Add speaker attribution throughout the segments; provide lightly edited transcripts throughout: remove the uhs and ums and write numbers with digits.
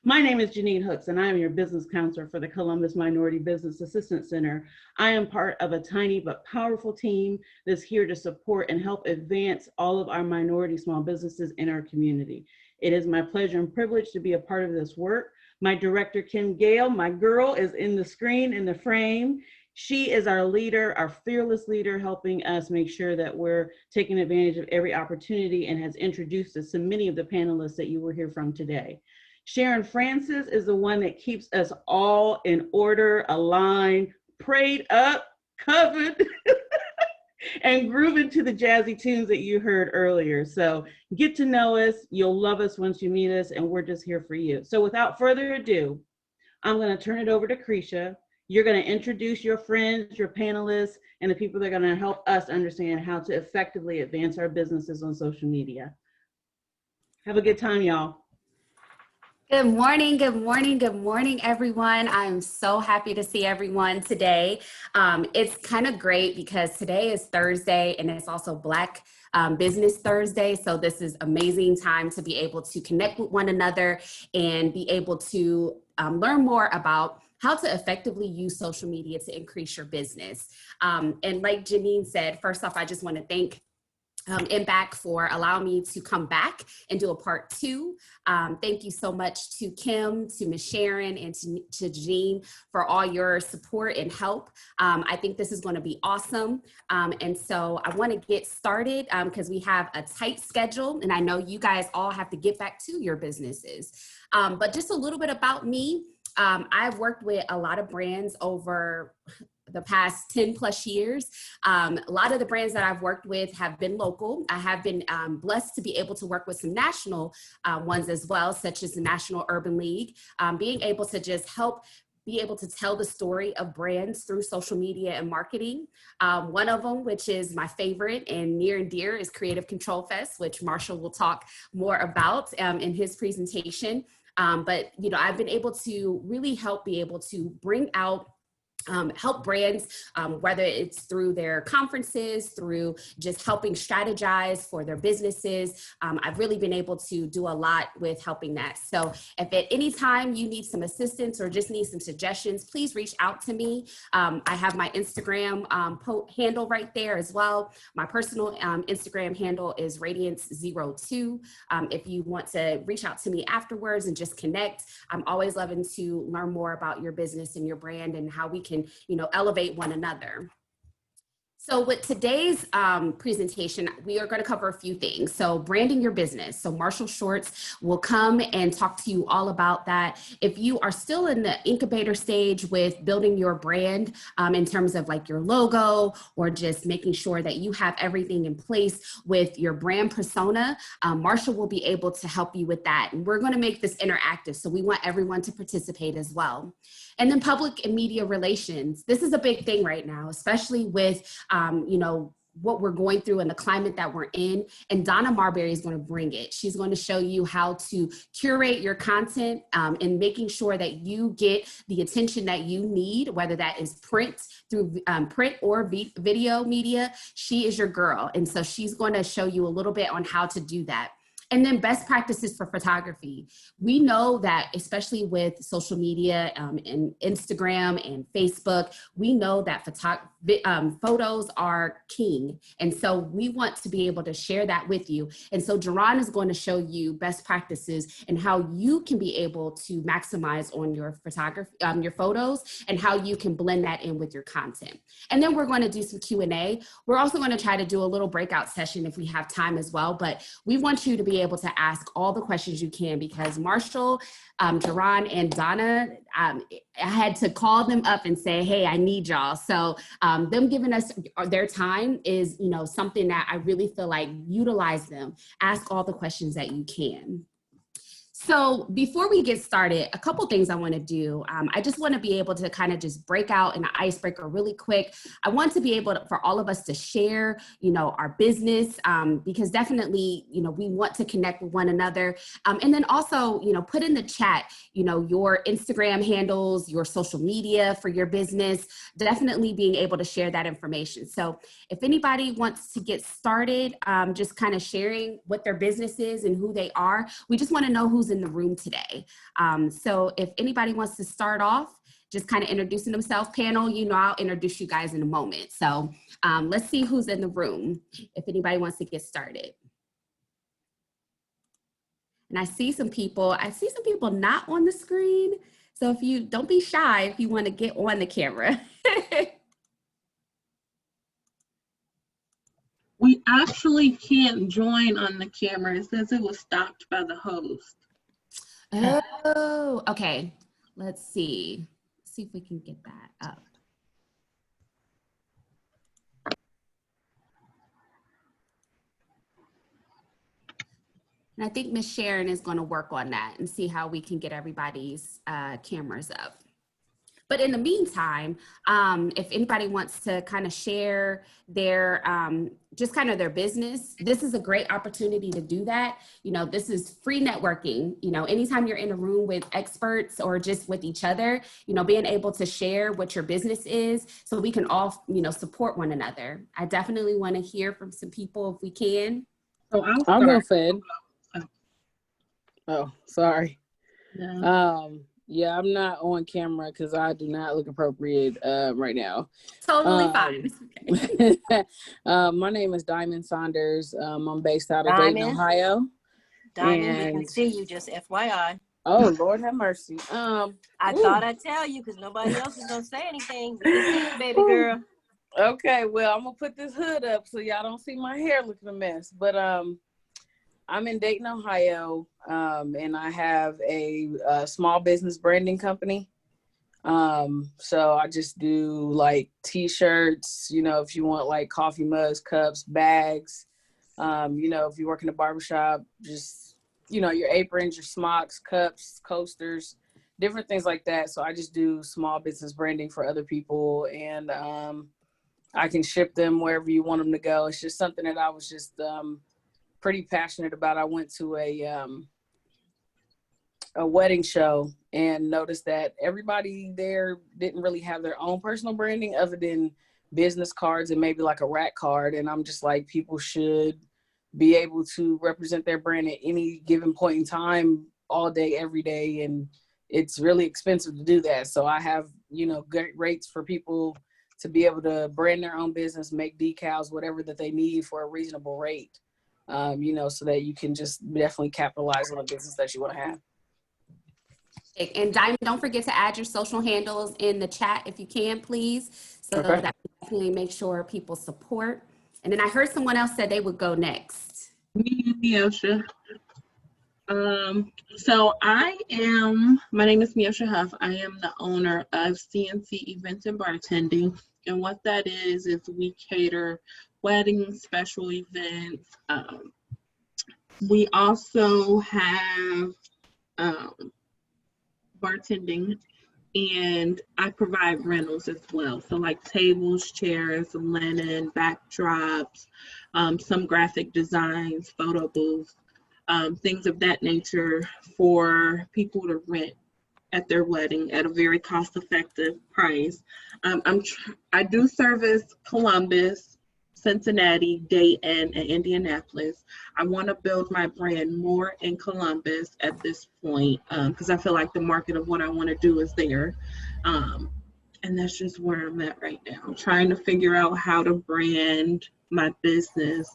Speaker 1: My name is Janine Hooks, and I am your business counselor for the Columbus Minority Business Assistance Center. I am part of a tiny but powerful team that's here to support and help advance all of our minority small businesses in our community. It is my pleasure and privilege to be a part of this work. My director, Kim Gale, my girl, is in the screen, in the frame. She is our leader, our fearless leader, helping us make sure that we're taking advantage of every opportunity and has introduced us to many of the panelists that you will hear from today. Sharon Francis is the one that keeps us all in order, aligned, prayed up, covered, and grooving to the jazzy tunes that you heard earlier. So get to know us. You'll love us once you meet us, and we're just here for you. So without further ado, I'm going to turn it over to Currecia. You're going to introduce your friends, your panelists, and the people that are going to help us understand how to effectively advance our businesses on social media. Have a good time, y'all.
Speaker 2: Good morning, good morning, good morning, everyone. I'm so happy to see everyone today. It's kind of great because today is Thursday and it's also Black Business Thursday. So this is amazing time to be able to connect with one another and be able to learn more about how to effectively use social media to increase your business. And like Janine said, first off, I just want to thank Impact for allowing me to come back and do a part 2. Thank you so much to Kim, to Ms. Sharon, and to Jean for all your support and help. I think this is going to be awesome. And so I want to get started because we have a tight schedule and I know you guys all have to get back to your businesses. But just a little bit about me. I've worked with a lot of brands over the past 10 plus years. A lot of the brands that I've worked with have been local. I have been blessed to be able to work with some national ones as well, such as the National Urban League, being able to just help be able to tell the story of brands through social media and marketing. One of them, which is my favorite and near and dear, is Creative Control Fest, which Marshall will talk more about in his presentation. But you know, I've been able to really help be able to bring out help brands, whether it's through their conferences, through just helping strategize for their businesses. I've really been able to do a lot with helping that. So if at any time you need some assistance or just need some suggestions, please reach out to me. I have my Instagram handle right there as well. My personal Instagram handle is Radiance02. If you want to reach out to me afterwards and just connect, I'm always loving to learn more about your business and your brand and how we can, you know, elevate one another. So with today's presentation, we are going to cover a few things. So branding your business. So Marshall Shorts will come and talk to you all about that. If you are still in the incubator stage with building your brand in terms of like your logo or just making sure that you have everything in place with your brand persona, Marshall will be able to help you with that. And we're going to make this interactive. So we want everyone to participate as well. And then public and media relations. This is a big thing right now, especially with, you know, what we're going through and the climate that we're in. And Donna Marbury is going to bring it. She's going to show you how to curate your content and making sure that you get the attention that you need, whether that is print through print or video media. She is your girl. And so she's going to show you a little bit on how to do that. And then best practices for photography. We know that, especially with social media and Instagram and Facebook, we know that photos are king. And so we want to be able to share that with you. And so Jaron is going to show you best practices and how you can be able to maximize on your photography, your photos, and how you can blend that in with your content. And then we're going to do some Q&A. We're also going to try to do a little breakout session if we have time as well, but we want you to be able to ask all the questions you can because Marshall, Jaron, and Donna, I had to call them up and say, hey, I need y'all. So them giving us their time is, you know, something that I really feel like utilize them. Ask all the questions that you can. So before we get started, a couple things I want to do. I just want to be able to kind of just break out an icebreaker really quick. I want to be able to, for all of us to share, you know, our business, because definitely, you know, we want to connect with one another. And then also, you know, put in the chat, you know, your Instagram handles, your social media for your business, definitely being able to share that information. So if anybody wants to get started, just kind of sharing what their business is and who they are, we just want to know who's who's in the room today. So if anybody wants to start off, just kind of introducing themselves. Panel, I'll introduce you guys in a moment. So let's see who's in the room, if anybody wants to get started. And I see some people not on the screen. So if you, don't be shy if you want to get on the camera.
Speaker 3: We actually can't join on the camera. It says it was stopped by the host.
Speaker 2: Oh, okay. Let's see. See if we can get that up. And I think Miss Sharon is going to work on that and see how we can get everybody's cameras up. But in the meantime, if anybody wants to kind of share their, just kind of their business, this is a great opportunity to do that. This is free networking. Anytime you're in a room with experts or just with each other, being able to share what your business is so we can all, support one another. I definitely want to hear from some people if we can.
Speaker 3: So
Speaker 4: I'll go Fed. Oh, sorry.
Speaker 3: No.
Speaker 4: Yeah, I'm not on camera because I do not look appropriate right now.
Speaker 2: Totally fine. Okay.
Speaker 4: My name is Diamond Saunders. I'm based out of Dayton, Ohio.
Speaker 5: Diamond, we can see you, just FYI.
Speaker 4: Oh, Lord have mercy.
Speaker 5: I thought I'd tell you because nobody else is going to say anything. We can see you, baby girl.
Speaker 4: Okay, well, I'm going to put this hood up so y'all don't see my hair looking a mess. But I'm in Dayton, Ohio, and I have a small business branding company. So I just do like t-shirts, if you want like coffee mugs, cups, bags, if you work in a barbershop, just, your aprons, your smocks, cups, coasters, different things like that. So I just do small business branding for other people, and I can ship them wherever you want them to go. It's just something that I was just pretty passionate about. I went to a wedding show and noticed that everybody there didn't really have their own personal branding other than business cards and maybe like a rack card. And I'm just like, people should be able to represent their brand at any given point in time, all day, every day. And it's really expensive to do that. So I have, great rates for people to be able to brand their own business, make decals, whatever that they need for a reasonable rate. So that you can just definitely capitalize on a business that you want to have.
Speaker 2: And Diamond, don't forget to add your social handles in the chat if you can, please, so
Speaker 4: Okay.
Speaker 2: that we definitely make sure people support. And then I heard someone else said they would go next.
Speaker 3: Me, Miosha. So my name is Miosha Huff. I am the owner of CNC Events and Bartending. And what that is we cater weddings, special events. We also have bartending, and I provide rentals as well. So like tables, chairs, linen, backdrops, some graphic designs, photo booths, things of that nature for people to rent at their wedding at a very cost-effective price. I do service Columbus, Cincinnati, Dayton, and Indianapolis. I want to build my brand more in Columbus at this point because I feel like the market of what I want to do is there. And that's just where I'm at right now. I'm trying to figure out how to brand my business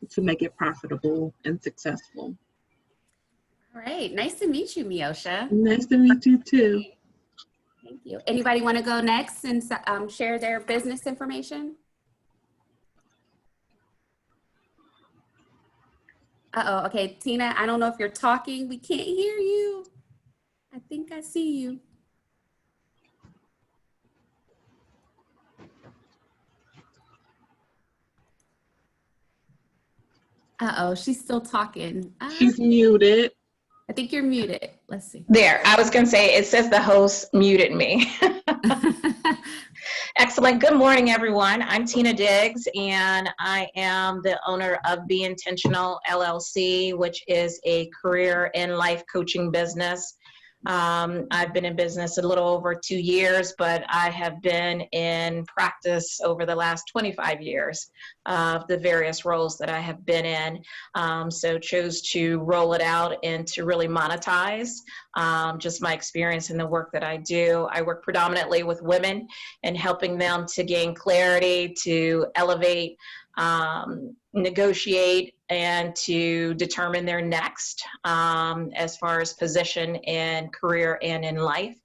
Speaker 3: to make it profitable and successful.
Speaker 2: All right. Nice to meet you, Miosha.
Speaker 3: Nice to meet you too.
Speaker 2: Thank you. Anybody want to go next and share their business information? Uh-oh. Okay, Tina, I don't know if you're talking. We can't hear you. I think I see you. Uh-oh, she's still talking.
Speaker 3: She's muted.
Speaker 2: I think you're muted. Let's see.
Speaker 6: There, I was going to say, it says the host muted me. Excellent. Good morning, everyone. I'm Tina Diggs, and I am the owner of Be Intentional LLC, which is a career and life coaching business. I've been in business a little over 2 years, but I have been in practice over the last 25 years of the various roles that I have been in. So chose to roll it out and to really monetize just my experience in the work that I do. I work predominantly with women and helping them to gain clarity, to elevate, negotiate, and to determine their next as far as position in career and in life.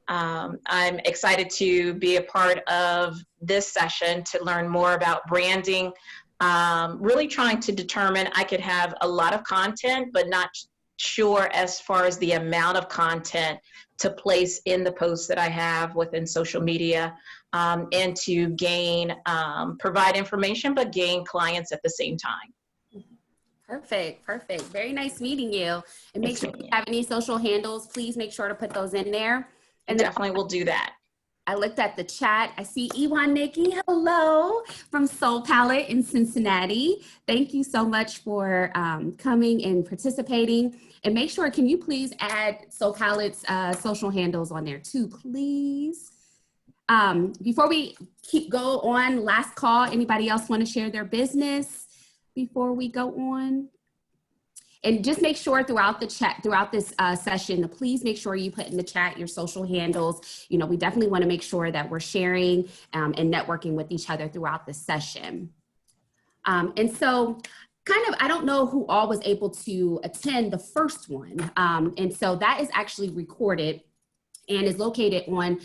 Speaker 6: I'm excited to be a part of this session to learn more about branding, really trying to determine. I could have a lot of content, but not sure as far as the amount of content to place in the posts that I have within social media, and to gain, provide information, but gain clients at the same time.
Speaker 2: Perfect, perfect. Very nice meeting you. And make sure you have any social handles, please make sure to put those in there. And
Speaker 6: Definitely will do that.
Speaker 2: I looked at the chat. I see Iwan Nikki, hello, from Soul Palette in Cincinnati. Thank you so much for coming and participating. And make sure, can you please add Soul Palette's social handles on there too, please? Before we go on, last call, anybody else want to share their business before we go on? And just make sure throughout the chat, throughout this session, please make sure you put in the chat your social handles. You know, we definitely want to make sure that we're sharing and networking with each other throughout the session. And so kind of, I don't know who all was able to attend the first one. And so that is actually recorded and is located on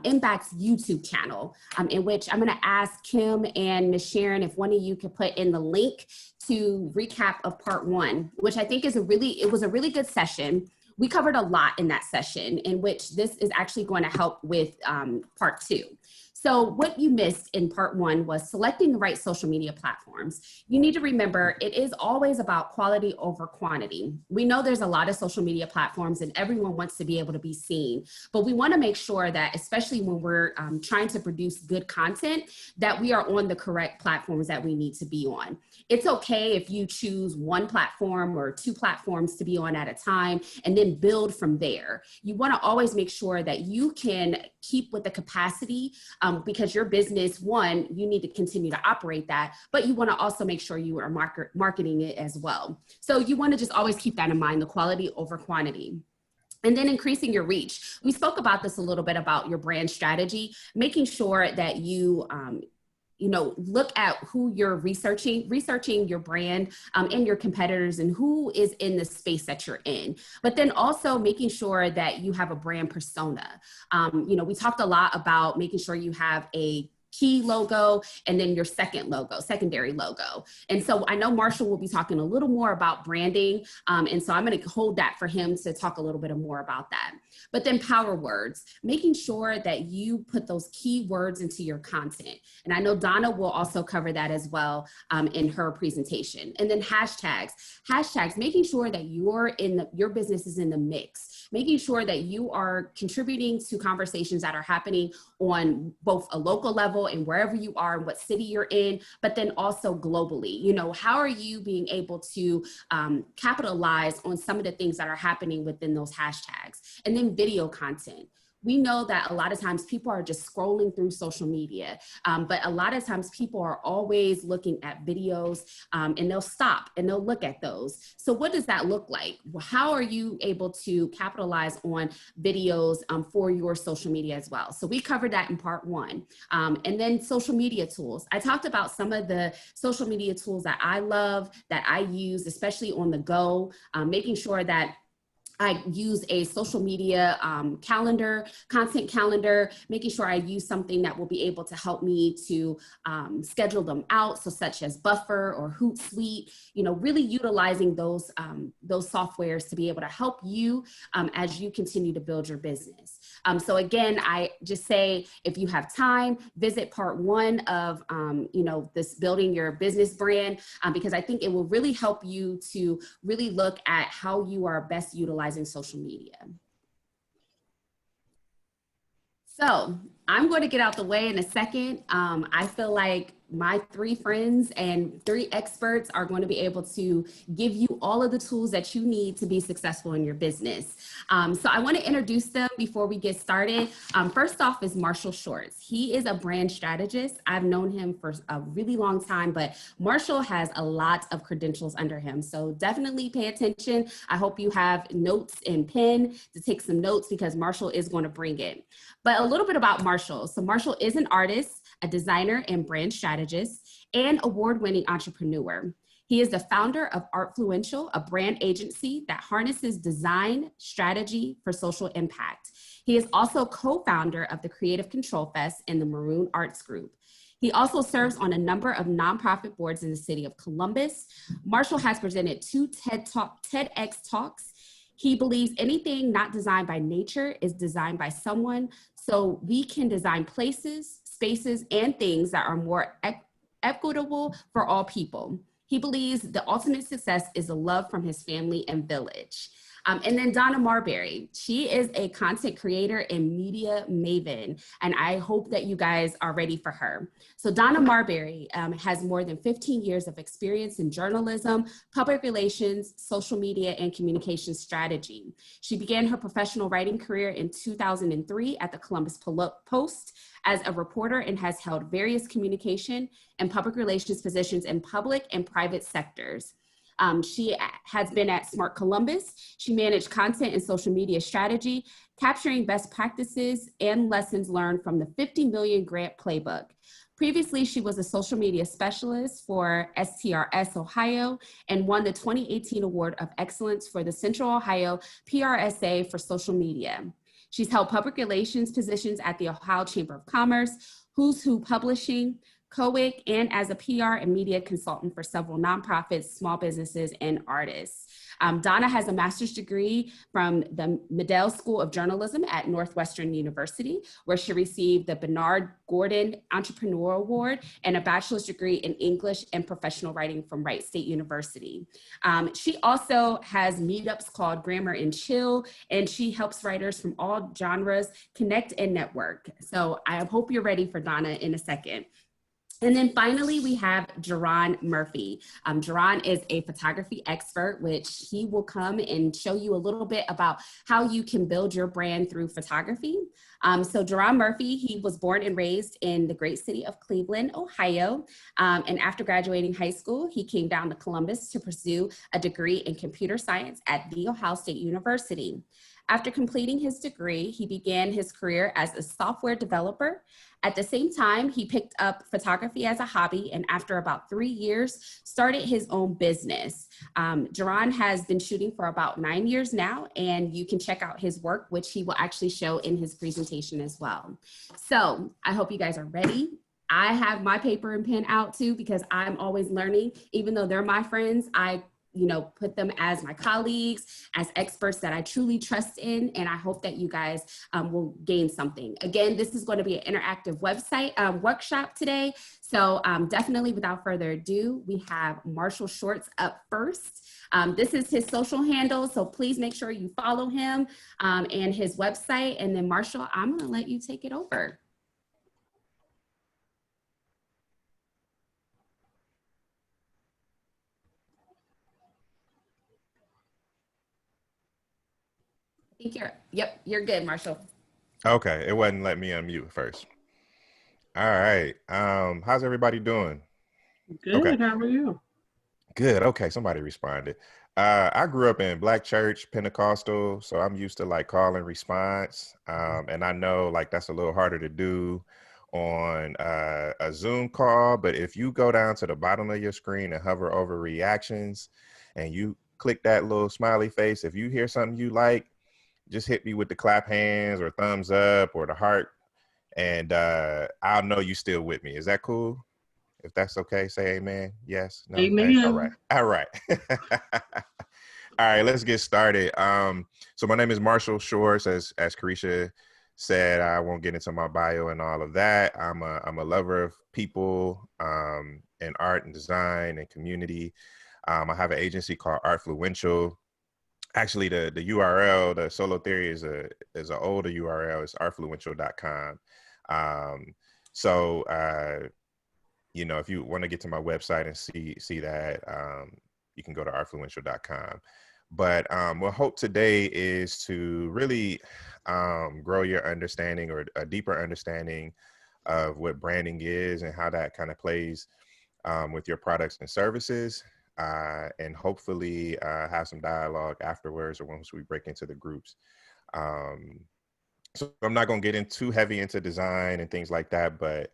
Speaker 2: Impact's YouTube channel, in which I'm gonna ask Kim and Ms. Sharon if one of you could put in the link to recap of part one, which I think is it was a really good session. We covered a lot in that session, in which this is actually going to help with part two. So what you missed in part one was selecting the right social media platforms. You need to remember, it is always about quality over quantity. We know there's a lot of social media platforms and everyone wants to be able to be seen, but we want to make sure that, especially when we're trying to produce good content, that we are on the correct platforms that we need to be on. It's okay if you choose one platform or two platforms to be on at a time and then build from there. You want to always make sure that you can keep with the capacity, because your business, one, you need to continue to operate that, but you want to also make sure you are marketing it as well. So you want to just always keep that in mind, the quality over quantity. And then increasing your reach. We spoke about this a little bit about your brand strategy, making sure that you look at who you're researching your brand and your competitors and who is in the space that you're in. But then also making sure that you have a brand persona. We talked a lot about making sure you have a key logo and then your secondary logo. And so I know Marshall will be talking a little more about branding. And so I'm going to hold that for him to talk a little bit more about that. But then power words, making sure that you put those key words into your content. And I know Donna will also cover that as well in her presentation. And then hashtags, making sure that your business is in the mix, making sure that you are contributing to conversations that are happening on both a local level and wherever you are and what city you're in, but then also globally. How are you being able to capitalize on some of the things that are happening within those hashtags? And then video content. We know that a lot of times people are just scrolling through social media, but a lot of times people are always looking at videos and they'll stop and they'll look at those. So what does that look like? How are you able to capitalize on videos for your social media as well? So we covered that in part one. And then social media tools. I talked about some of the social media tools that I love, that I use, especially on the go, making sure that I use a social media content calendar, making sure I use something that will be able to help me to schedule them out, so such as Buffer or Hootsuite, really utilizing those softwares to be able to help you as you continue to build your business. So again, I just say, if you have time, visit part one of this building your business brand, because I think it will really help you to really look at how you are best utilizing social media. So I'm going to get out the way in a second. I feel like my three friends and three experts are going to be able to give you all of the tools that you need to be successful in your business. So I want to introduce them before we get started. First off is Marshall Shorts. He is a brand strategist. I've known him for a really long time, but Marshall has a lot of credentials under him. So definitely pay attention. I hope you have notes and pen to take some notes because Marshall is going to bring it. But a little bit about Marshall. So Marshall is an artist, a designer and brand strategist, and award-winning entrepreneur. He is the founder of Artfluential, a brand agency that harnesses design strategy for social impact. He is also co-founder of the Creative Control Fest and the Maroon Arts Group. He also serves on a number of nonprofit boards in the city of Columbus. Marshall has presented 2 TEDx talks. He believes anything not designed by nature is designed by someone, so we can design places, spaces, and things that are more equitable for all people. He believes the ultimate success is the love from his family and village. And then Donna Marbury, she is a content creator and media maven, and I hope that you guys are ready for her. So Donna Marbury has more than 15 years of experience in journalism, public relations, social media, and communication strategy. She began her professional writing career in 2003 at the Columbus Post as a reporter and has held various communication and public relations positions in public and private sectors. She has been at Smart Columbus. She managed content and social media strategy, capturing best practices and lessons learned from the 50 million grant playbook. Previously, she was a social media specialist for STRS Ohio and won the 2018 Award of Excellence for the Central Ohio PRSA for social media. She's held public relations positions at the Ohio Chamber of Commerce, Who's Who Publishing, COIC, and as a PR and media consultant for several nonprofits, small businesses, and artists. Donna has a master's degree from the Medill School of Journalism at Northwestern University, where she received the Bernard Gordon Entrepreneur Award and a bachelor's degree in English and professional writing from Wright State University. She also has meetups called Grammar and Chill, and she helps writers from all genres connect and network. So I hope you're ready for Donna in a second. And then finally, we have Jaron Murphy. Jaron is a photography expert, which he will come and show you a little bit about how you can build your brand through photography. So Jaron Murphy, he was born and raised in the great city of Cleveland, Ohio. And after graduating high school, he came down to Columbus to pursue a degree in computer science at The Ohio State University. After completing his degree, he began his career as a software developer. At the same time, he picked up photography as a hobby, and after about 3 years, started his own business. Jaron has been shooting for about 9 years now, and you can check out his work, which he will actually show in his presentation as well. So I hope you guys are ready. I have my paper and pen out too, because I'm always learning. Even though they're my friends, I put them as my colleagues, as experts that I truly trust in, and I hope that you guys will gain something. Again, this is going to be an interactive workshop today, so definitely without further ado, we have Marshall Shorts up first. This is his social handle, so please make sure you follow him and his website, and then Marshall, I'm going to let you take it over. I think you're good, Marshall.
Speaker 7: Okay, it wasn't letting me unmute first. All right, how's everybody doing?
Speaker 3: Good,
Speaker 7: okay.
Speaker 3: How are you?
Speaker 7: Good, okay, somebody responded. I grew up in Black church, Pentecostal, so I'm used to like call and response. And I know like that's a little harder to do on a Zoom call, but if you go down to the bottom of your screen and hover over reactions and you click that little smiley face, if you hear something you like, just hit me with the clap hands or thumbs up or the heart, and I'll know you still with me. Is that cool? If that's okay, say amen. Yes. No.
Speaker 3: Amen.
Speaker 7: All right. All right. All right. Let's get started. So my name is Marshall Shorts. As Currecia said, I won't get into my bio and all of that. I'm a lover of people, and art and design and community. I have an agency called Artfluential. Actually, the URL, the Solo Theory is an older URL. It's artfluential.com. you know, if you want to get to my website and see that, you can go to artfluential.com. But what hope today is to really grow your understanding, or a deeper understanding of what branding is and how that kind of plays with your products and services, and hopefully have some dialogue afterwards or once we break into the groups. So I'm not going to get in too heavy into design and things like that, but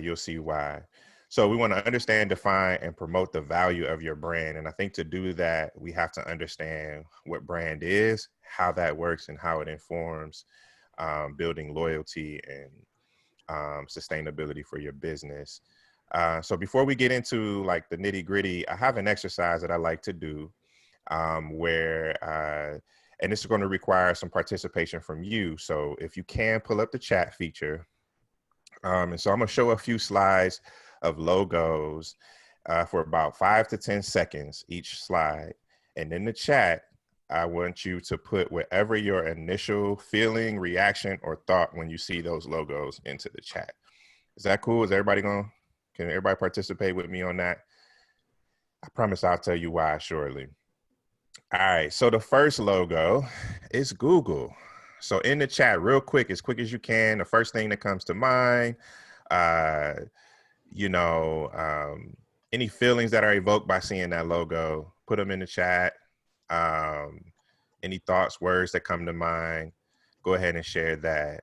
Speaker 7: you'll see why. So we want to understand, define, and promote the value of your brand. And I think to do that, we have to understand what brand is, how that works, and how it informs building loyalty and sustainability for your business. So before we get into like the nitty gritty, I have an exercise that I like to do where, and this is going to require some participation from you. So if you can pull up the chat feature. And so I'm going to show a few slides of logos for about 5 to 10 seconds each slide. And in the chat, I want you to put whatever your initial feeling, reaction, or thought when you see those logos into the chat. Is that cool? Can everybody participate with me on that? I promise I'll tell you why shortly. All right, so the first logo is Google. So in the chat, real quick as you can, the first thing that comes to mind, any feelings that are evoked by seeing that logo, put them in the chat. Any thoughts, words that come to mind, go ahead and share that.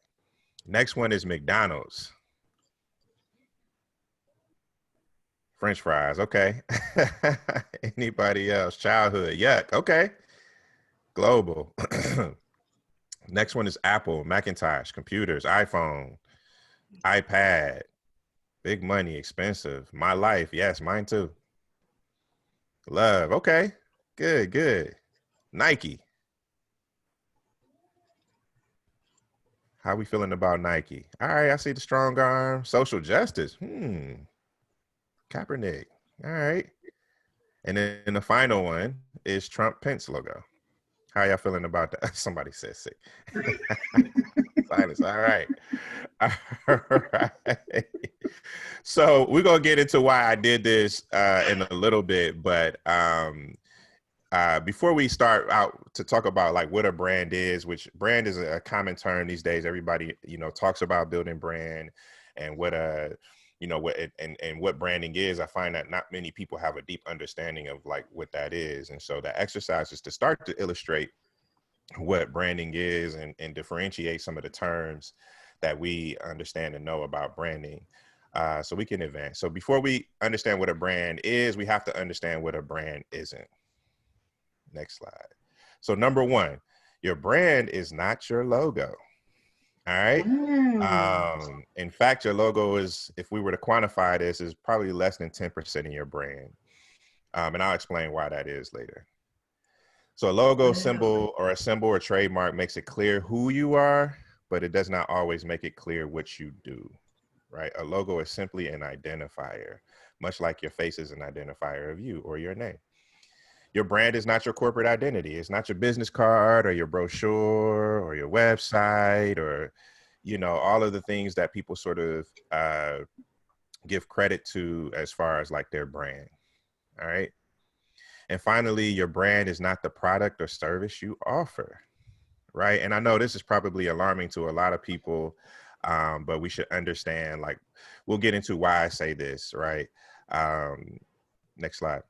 Speaker 7: Next one is McDonald's. French fries, okay. Anybody else? Childhood, yuck, okay. Global. Next one is Apple, Macintosh, computers, iPhone, iPad, big money, expensive. My life, yes, mine too. Love, okay, good. Nike. How we feeling about Nike? All right, I see the strong arm. Social justice, Kaepernick, all right. And then the final one is Trump-Pence logo. How y'all feeling about that? Somebody said sick. Silence. All right. All right. So we're going to get into why I did this in a little bit. But before we start out to talk about like what a brand is, which brand is a common term these days. Everybody, talks about building brand and what branding is. I find that not many people have a deep understanding of like what that is. And so the exercise is to start to illustrate what branding is and differentiate some of the terms that we understand and know about branding, so we can advance. So before we understand what a brand is, we have to understand what a brand isn't. Next slide. So number one, your brand is not your logo. All right. In fact, your logo is, if we were to quantify this, is probably less than 10% of your brand. And I'll explain why that is later. So a logo, symbol or trademark makes it clear who you are, but it does not always make it clear what you do, right? A logo is simply an identifier, much like your face is an identifier of you or your name. Your brand is not your corporate identity. It's not your business card or your brochure or your website or, all of the things that people sort of give credit to as far as like their brand. All right. And finally, your brand is not the product or service you offer. Right. And I know this is probably alarming to a lot of people, but we should understand, like, we'll get into why I say this. Right. Next slide.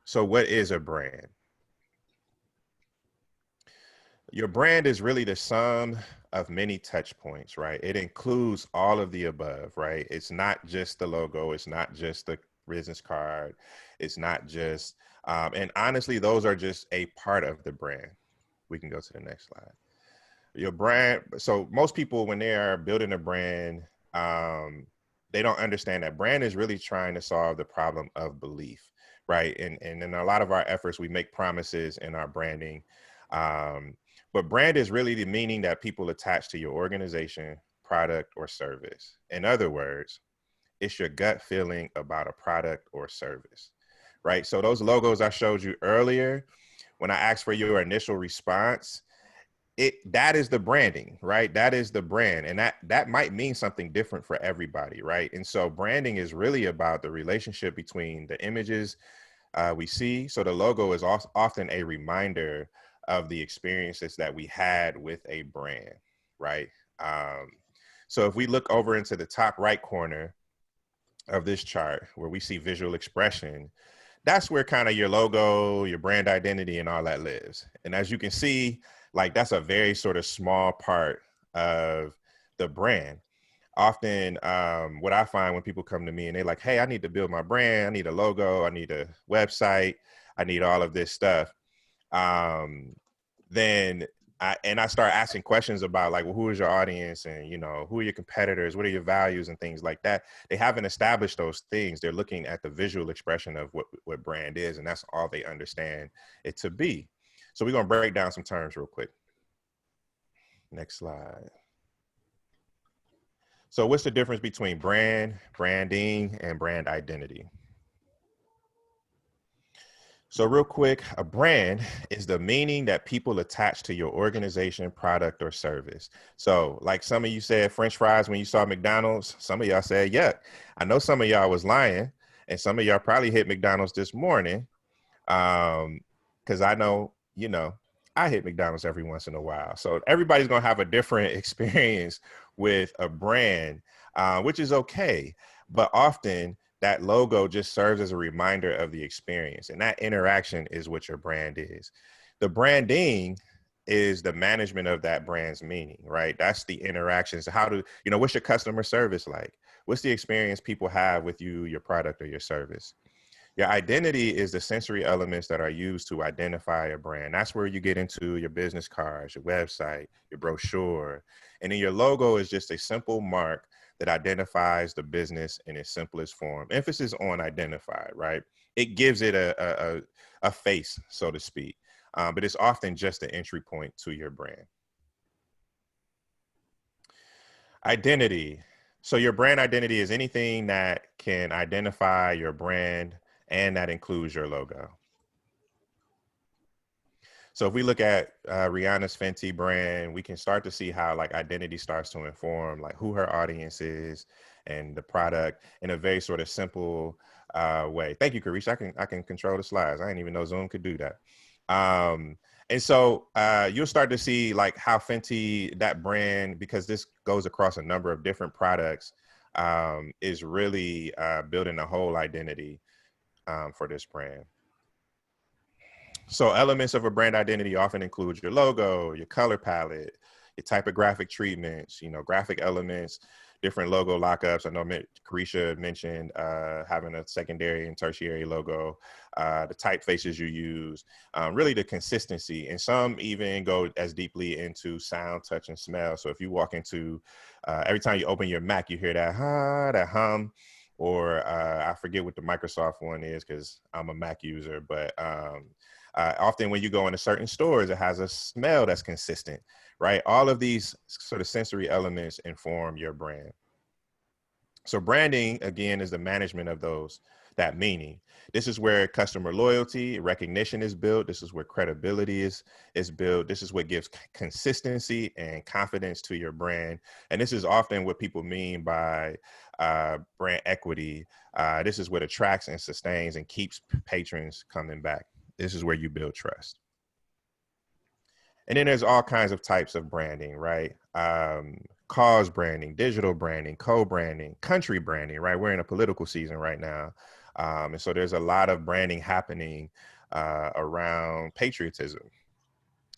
Speaker 7: So what is a brand? Your brand is really the sum of many touch points, right? It includes all of the above, right? It's not just the logo. It's not just the business card. It's not just, and honestly, those are just a part of the brand. We can go to the next slide. Your brand. So most people, when they are building a brand, they don't understand that brand is really trying to solve the problem of belief, right? And in a lot of our efforts, we make promises in our branding. But brand is really the meaning that people attach to your organization, product, or service. In other words, it's your gut feeling about a product or service, right? So those logos I showed you earlier, when I asked for your initial response, that is the branding, right? That is the brand. And that might mean something different for everybody, right? And so branding is really about the relationship between the images we see. So the logo is often a reminder of the experiences that we had with a brand, right? So if we look over into the top right corner of this chart where we see visual expression, that's where kind of your logo, your brand identity, and all that lives. And as you can see, like that's a very sort of small part of the brand. Often what I find when people come to me and they're like, hey, I need to build my brand, I need a logo, I need a website, I need all of this stuff. Then I start asking questions about like, well, who is your audience, and you know, who are your competitors, what are your values and things like that. They haven't established those things. They're looking at the visual expression of what brand is, and that's all they understand it to be. So we're gonna break down some terms real quick. Next slide. So what's the difference between brand, branding, and brand identity? So real quick, a brand is the meaning that people attach to your organization, product, or service. So like some of you said French fries when you saw McDonald's, some of y'all said, yeah, I know some of y'all was lying, and some of y'all probably hit McDonald's this morning. Because I know, you know, I hit McDonald's every once in a while. So everybody's gonna have a different experience with a brand, which is okay. But often that logo just serves as a reminder of the experience, and that interaction is what your brand is. The branding is the management of that brand's meaning, right? That's the interactions. How do, you know, what's your customer service like? What's the experience people have with you, your product, or your service? Your identity is the sensory elements that are used to identify a brand. That's where you get into your business cards, your website, your brochure. And then your logo is just a simple mark that identifies the business in its simplest form. Emphasis on identified, right? It gives it a face, so to speak, but it's often just the entry point to your brand. Identity. So your brand identity is anything that can identify your brand, and that includes your logo. So if we look at Rihanna's Fenty brand, we can start to see how like identity starts to inform like who her audience is and the product in a very sort of simple way. Thank you, Currecia. I can control the slides. I didn't even know Zoom could do that. And so you'll start to see like how Fenty, that brand, because this goes across a number of different products, is really building a whole identity for this brand. So elements of a brand identity often include your logo, your color palette, your typographic treatments, you know, graphic elements, different logo lockups. I know Currecia mentioned having a secondary and tertiary logo, the typefaces you use, really the consistency. And some even go as deeply into sound, touch, and smell. So if you walk into, every time you open your Mac, you hear that hum, or I forget what the Microsoft one is because I'm a Mac user, but often when you go into certain stores, it has a smell that's consistent, right? All of these sort of sensory elements inform your brand. So branding, again, is the management of that meaning. This is where customer loyalty, recognition is built. This is where credibility is built. This is what gives consistency and confidence to your brand. And this is often what people mean by brand equity. This is what attracts and sustains and keeps patrons coming back. This is where you build trust. And then there's all kinds of types of branding, right? Cause branding, digital branding, co-branding, country branding, right? We're in a political season right now. And so there's a lot of branding happening around patriotism.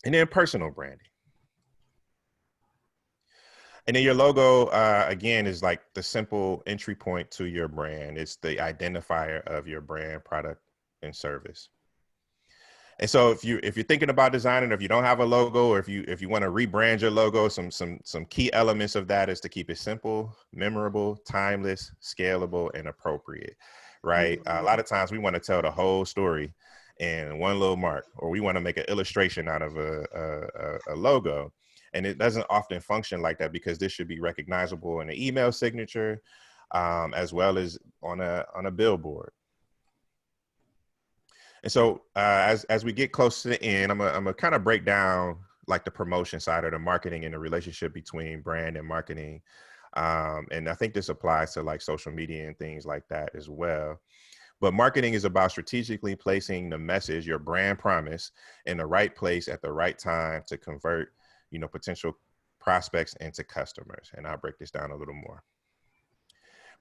Speaker 7: And then personal branding. And then your logo, again, is like the simple entry point to your brand. It's the identifier of your brand, product, and service. And so if you're thinking about designing, or if you don't have a logo, or if you want to rebrand your logo, some key elements of that is to keep it simple, memorable, timeless, scalable, and appropriate, right? A lot of times we want to tell the whole story in one little mark, or we want to make an illustration out of a logo. And it doesn't often function like that, because this should be recognizable in an email signature, as well as on a billboard. And so as we get close to the end, I'm gonna kind of break down like the promotion side or the marketing and the relationship between brand and marketing. And I think this applies to like social media and things like that as well. But marketing is about strategically placing the message, your brand promise, in the right place at the right time to convert, potential prospects into customers. And I'll break this down a little more.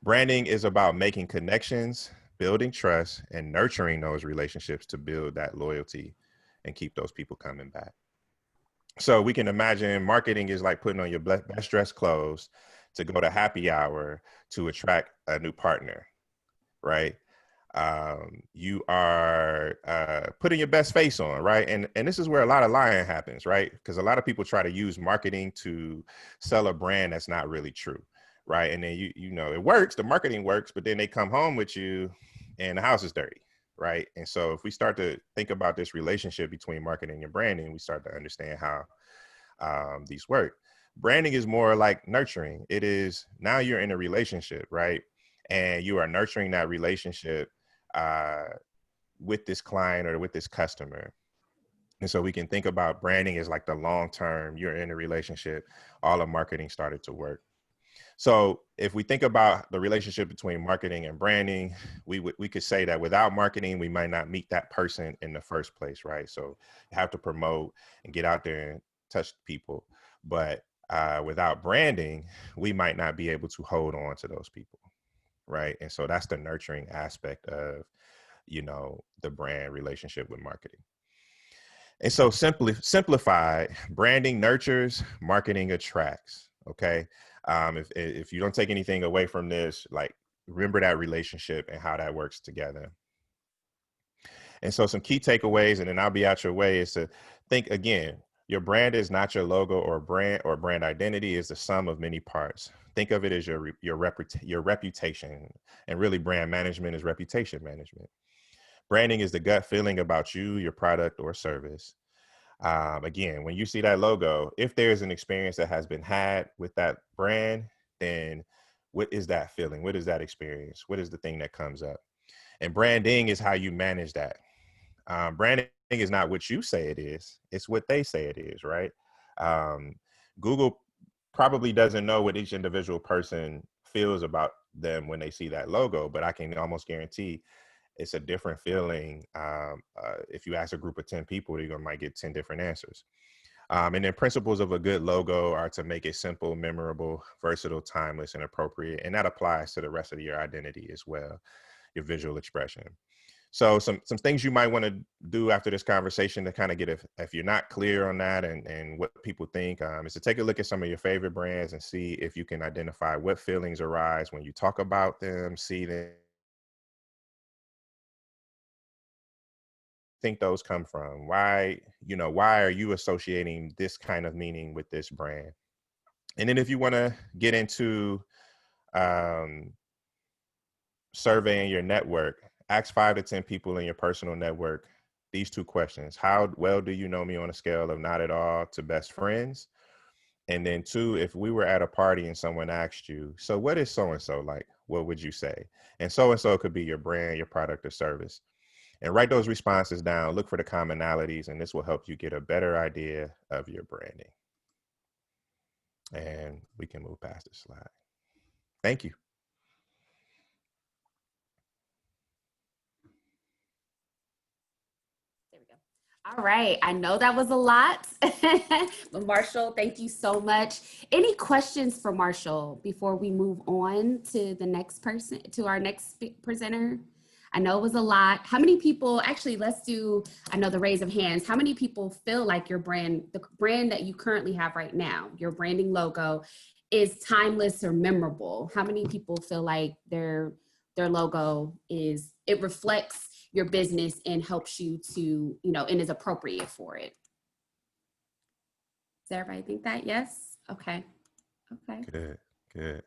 Speaker 7: Branding is about making connections, building trust, and nurturing those relationships to build that loyalty and keep those people coming back. So we can imagine marketing is like putting on your best dressed clothes to go to happy hour to attract a new partner, right? You are putting your best face on, right? And this is where a lot of lying happens, right? Because a lot of people try to use marketing to sell a brand that's not really true, right? And then it works, the marketing works, but then they come home with you and the house is dirty, right? And so if we start to think about this relationship between marketing and branding, we start to understand how these work. Branding is more like nurturing. It is now you're in a relationship, right? And you are nurturing that relationship with this client or with this customer. And so we can think about branding as like the long term, you're in a relationship, all of marketing started to work. So if we think about the relationship between marketing and branding, we could say that without marketing, we might not meet that person in the first place, right? So you have to promote and get out there and touch people. But without branding, we might not be able to hold on to those people, right? And so that's the nurturing aspect of, the brand relationship with marketing. And so simplified, branding nurtures, marketing attracts, okay? If you don't take anything away from this, like remember that relationship and how that works together. And so some key takeaways, and then I'll be out your way, is to think again, your brand is not your logo or brand identity is the sum of many parts. Think of it as your reputation, and really brand management is reputation management. Branding is the gut feeling about you, your product or service. Again, when you see that logo, if there's an experience that has been had with that brand, then what is that feeling? What is that experience? What is the thing that comes up? And branding is how you manage that. Branding is not what you say it is. It's what they say it is, right? Google probably doesn't know what each individual person feels about them when they see that logo, but I can almost guarantee it's a different feeling. If you ask a group of 10 people, you might get 10 different answers. And then principles of a good logo are to make it simple, memorable, versatile, timeless, and appropriate. And that applies to the rest of your identity as well, your visual expression. So some things you might want to do after this conversation to kind of get, if you're not clear on that and what people think, is to take a look at some of your favorite brands and see if you can identify what feelings arise when you talk about them, see them, think those come from? Why are you associating this kind of meaning with this brand? And then if you want to get into surveying your network, ask 5 to 10 people in your personal network these 2 questions. How well do you know me on a scale of not at all to best friends? And then 2, if we were at a party and someone asked you, so what is so-and-so like? What would you say? And so-and-so could be your brand, your product or service. And write those responses down, look for the commonalities, and this will help you get a better idea of your branding. And we can move past this slide. Thank you.
Speaker 2: There we go. All right, I know that was a lot, but Marshall, thank you so much. Any questions for Marshall before we move on to the next person, to our next presenter? I know it was a lot. How many people, actually, let's do, I know the raise of hands. How many people feel like your brand, the brand that you currently have right now, your branding logo is timeless or memorable? How many people feel like their logo it reflects your business and helps you to, and is appropriate for it? Does everybody think that? Yes? Okay.
Speaker 7: Good.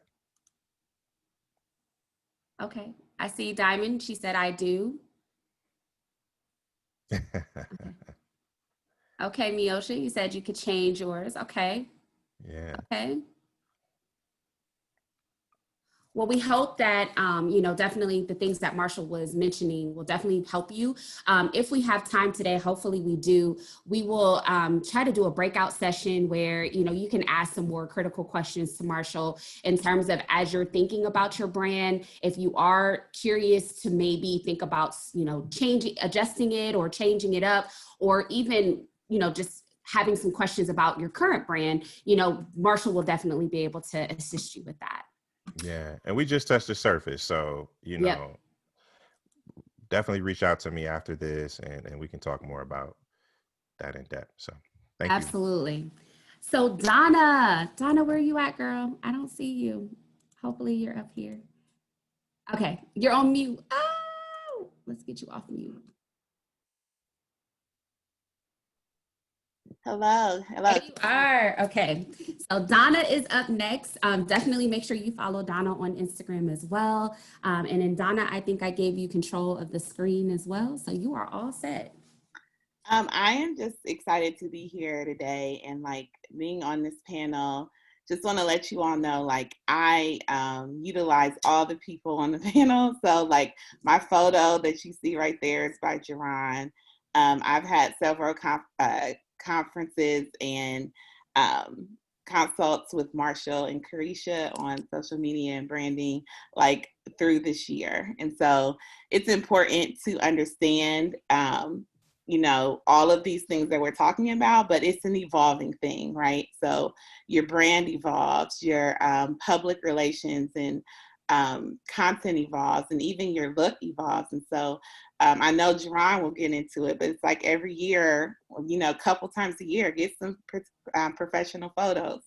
Speaker 2: Okay. I see Diamond. She said, I do. Okay, Miosha, you said you could change yours. Okay.
Speaker 7: Yeah.
Speaker 2: Okay. Well, we hope that, definitely the things that Marshall was mentioning will definitely help you. If we have time today, hopefully we do, we will try to do a breakout session where, you can ask some more critical questions to Marshall in terms of as you're thinking about your brand, if you are curious to maybe think about, adjusting it or changing it up, or even, just having some questions about your current brand, Marshall will definitely be able to assist you with that.
Speaker 7: Yeah, and we just touched the surface, so
Speaker 2: Yep.
Speaker 7: definitely reach out to me after this, and we can talk more about that in depth. So thank you.
Speaker 2: Absolutely. So Donna, where are you at, girl? I don't see you. Hopefully you're up here. Okay, you're on mute. Oh, let's get you off mute.
Speaker 8: Hello.
Speaker 2: There you are. Okay. So Donna is up next. Definitely make sure you follow Donna on Instagram as well. And then Donna, I think I gave you control of the screen as well. So you are all set.
Speaker 8: I am just excited to be here today and being on this panel. Just want to let you all know, I utilize all the people on the panel. So my photo that you see right there is by Jaron. I've had several conferences and consults with Marshall and Currecia on social media and branding through this year. And so it's important to understand all of these things that we're talking about, but it's an evolving thing, right? So your brand evolves, your public relations and content evolves, and even your look evolves. And so I know Jaron will get into it, but it's every year, a couple times a year, get some professional photos,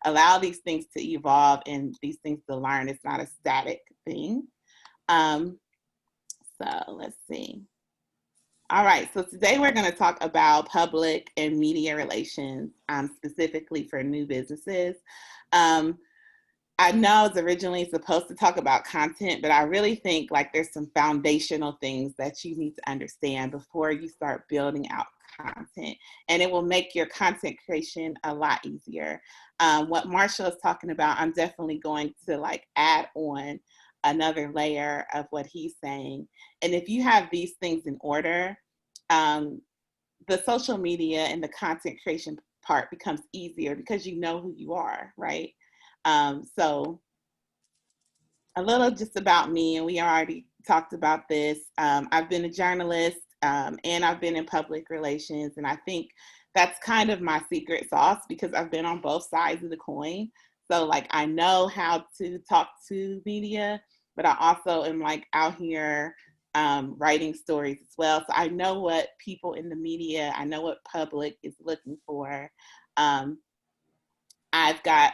Speaker 8: allow these things to evolve and these things to learn. It's not a static thing. So let's see. All right, so today we're going to talk about public and media relations, specifically for new businesses. I know I was originally supposed to talk about content, but I really think there's some foundational things that you need to understand before you start building out content, and it will make your content creation a lot easier. What Marshall is talking about, I'm definitely going to add on another layer of what he's saying. And if you have these things in order, the social media and the content creation part becomes easier because you know who you are, right? So a little just about me, and we already talked about this. I've been a journalist and I've been in public relations, and I think that's kind of my secret sauce because I've been on both sides of the coin. So I know how to talk to media, but I also am out here writing stories as well. So I know what people in the media, I know what public is looking for. I've got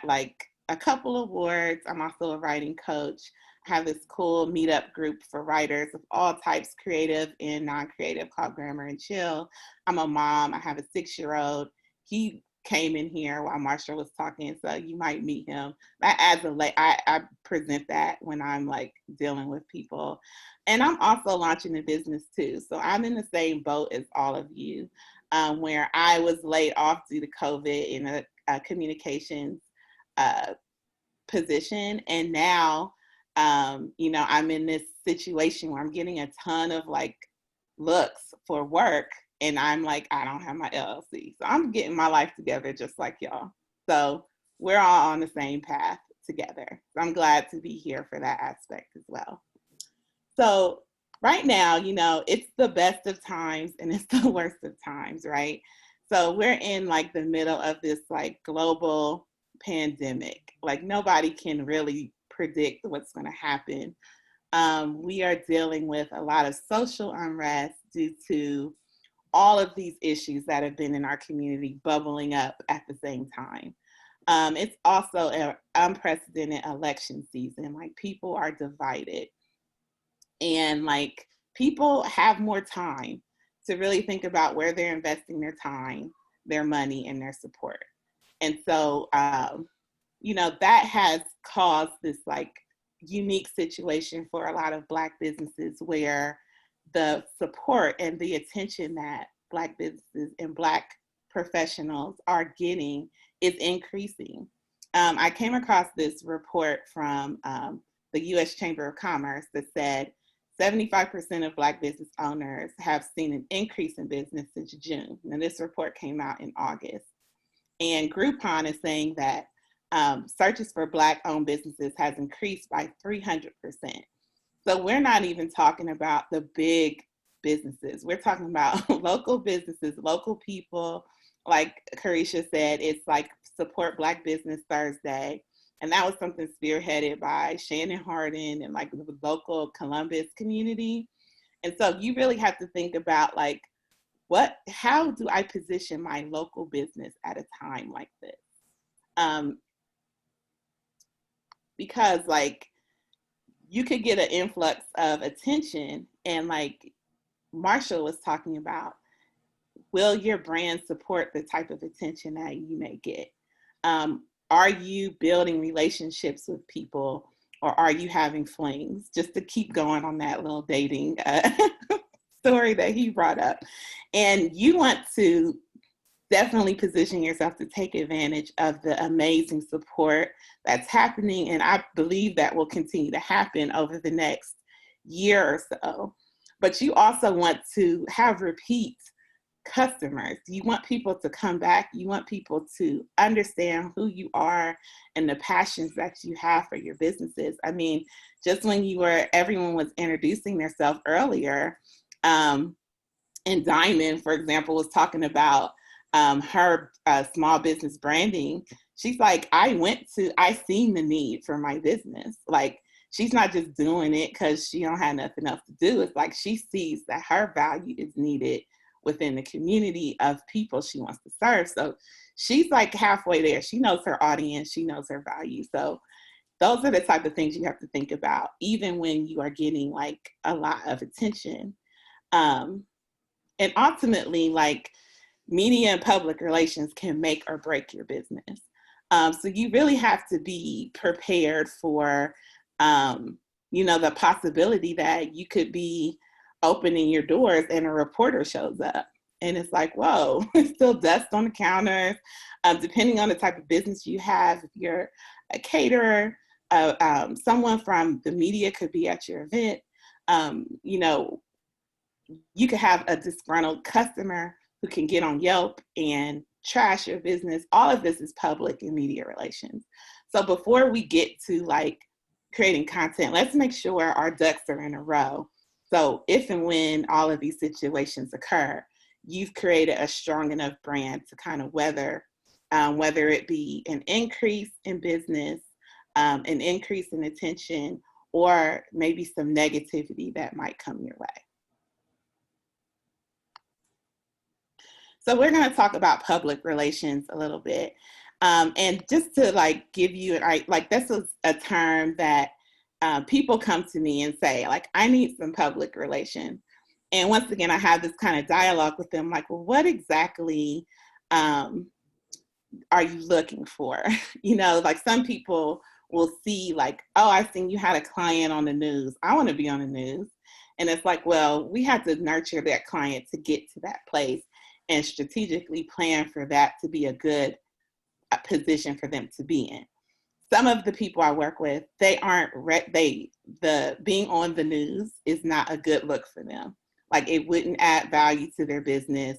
Speaker 8: a couple awards. I'm also a writing coach. I have this cool meetup group for writers of all types, creative and non-creative, called Grammar and Chill. I'm a mom. I have a 6-year-old. He came in here while Marshall was talking, so you might meet him. I present that when I'm dealing with people. And I'm also launching a business too. So I'm in the same boat as all of you, where I was laid off due to COVID in a communications position. And now, I'm in this situation where I'm getting a ton of looks for work. And I'm I don't have my LLC. So I'm getting my life together just like y'all. So we're all on the same path together. So I'm glad to be here for that aspect as well. So right now, it's the best of times and it's the worst of times, right? So we're in the middle of this global pandemic. Nobody can really predict what's going to happen. We are dealing with a lot of social unrest due to all of these issues that have been in our community bubbling up at the same time. It's also an unprecedented election season. People are divided, and people have more time to really think about where they're investing their time, their money, and their support. And so, that has caused this unique situation for a lot of Black businesses where the support and the attention that Black businesses and Black professionals are getting is increasing. I came across this report from the U.S. Chamber of Commerce that said 75% of Black business owners have seen an increase in business since June. And this report came out in August. And Groupon is saying that searches for Black-owned businesses has increased by 300%. So we're not even talking about the big businesses. We're talking about local businesses, local people. Like Currecia said, it's like Support Black Business Thursday. And that was something spearheaded by Shannon Harden and like the local Columbus community. And so you really have to think about like, how do I position my local business at a time like this? Because like, you could get an influx of attention, and like Marshall was talking about, will your brand support the type of attention that you may get? Are you building relationships with people, or are you having flings? Just to keep going on that little dating story that he brought up. And you want to definitely position yourself to take advantage of the amazing support that's happening. And I believe that will continue to happen over the next year or so. But you also want to have repeat customers. You want people to come back. You want people to understand who you are and the passions that you have for your businesses. I mean, just when everyone was introducing themselves earlier, and Diamond, for example, was talking about her small business branding. She's like, I seen the need for my business. Like, she's not just doing it because she don't have nothing else to do. It's like she sees that her value is needed within the community of people she wants to serve. So she's like halfway there. She knows her audience. She knows her value. So those are the type of things you have to think about, even when you are getting like a lot of attention. And ultimately, like, media and public relations can make or break your business. So you really have to be prepared for, the possibility that you could be opening your doors and a reporter shows up. And it's like, whoa, it's still dust on the counters. Depending on the type of business you have, if you're a caterer, someone from the media could be at your event. You could have a disgruntled customer who can get on Yelp and trash your business. All of this is public and media relations. So before we get to like creating content, let's make sure our ducks are in a row. So if and when all of these situations occur, you've created a strong enough brand to kind of weather, whether it be an increase in business, an increase in attention, or maybe some negativity that might come your way. So we're going to talk about public relations a little bit. And just to like give you this is a term that people come to me and say, like, I need some public relations. And once again, I have this kind of dialogue with them, like, well, what exactly are you looking for? Like some people will see like, oh, I seen you had a client on the news. I want to be on the news. And it's like, well, we have to nurture that client to get to that place and strategically plan for that to be a good position for them to be in. Some of the people I work with, being on the news is not a good look for them. Like, it wouldn't add value to their business.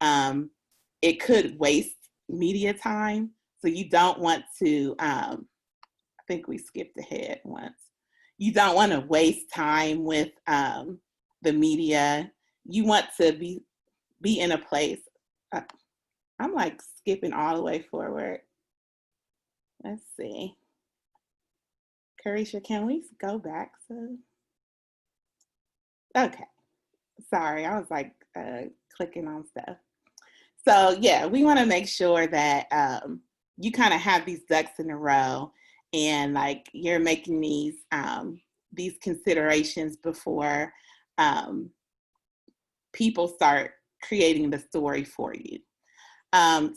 Speaker 8: It could waste media time. So you don't want to, I think we skipped ahead once. You don't want to waste time with the media. You want to be in a place. I'm like skipping all the way forward. Let's see. Currecia, can we go back to? Okay. Sorry, I was like clicking on stuff. So yeah, we want to make sure that you kind of have these ducks in a row, and like you're making these considerations before people start creating the story for you.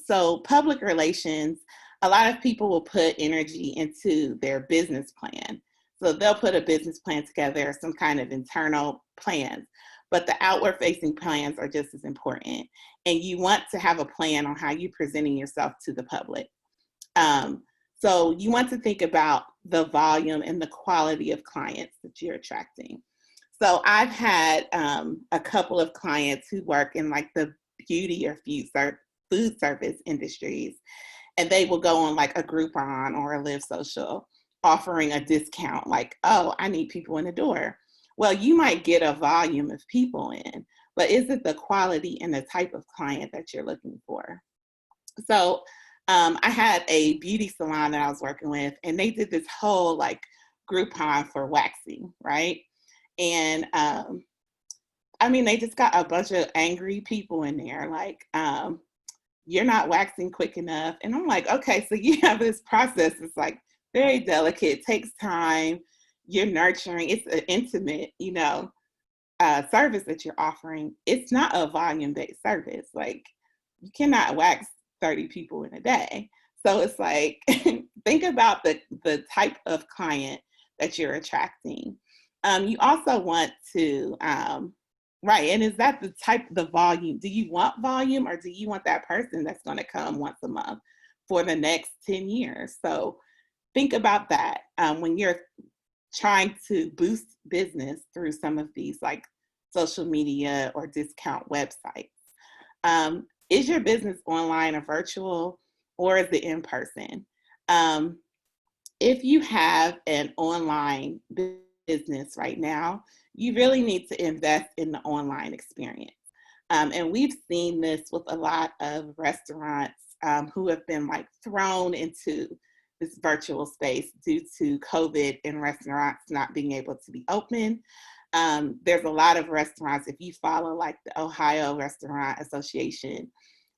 Speaker 8: So public relations, a lot of people will put energy into their business plan. So they'll put a business plan together, some kind of internal plans, but the outward facing plans are just as important. And you want to have a plan on how you're presenting yourself to the public. So you want to think about the volume and the quality of clients that you're attracting. So I've had a couple of clients who work in like the beauty or food service industries, and they will go on like a Groupon or a Live Social offering a discount, like, oh, I need people in the door. Well, you might get a volume of people in, but is it the quality and the type of client that you're looking for? So I had a beauty salon that I was working with, and they did this whole like Groupon for waxing, right? And I mean, they just got a bunch of angry people in there, like, you're not waxing quick enough. And I'm like, okay, so you have this process. It's like very delicate, takes time. You're nurturing. It's an intimate, service that you're offering. It's not a volume-based service. Like, you cannot wax 30 people in a day. So it's like, think about the type of client that you're attracting. You also want to, right, and is that the volume? Do you want volume, or do you want that person that's going to come once a month for the next 10 years? So think about that when you're trying to boost business through some of these like social media or discount websites. Is your business online or virtual, or is it in person? If you have an online business right now, you really need to invest in the online experience. And we've seen this with a lot of restaurants who have been like thrown into this virtual space due to COVID and restaurants not being able to be open. There's a lot of restaurants, if you follow like the Ohio Restaurant Association,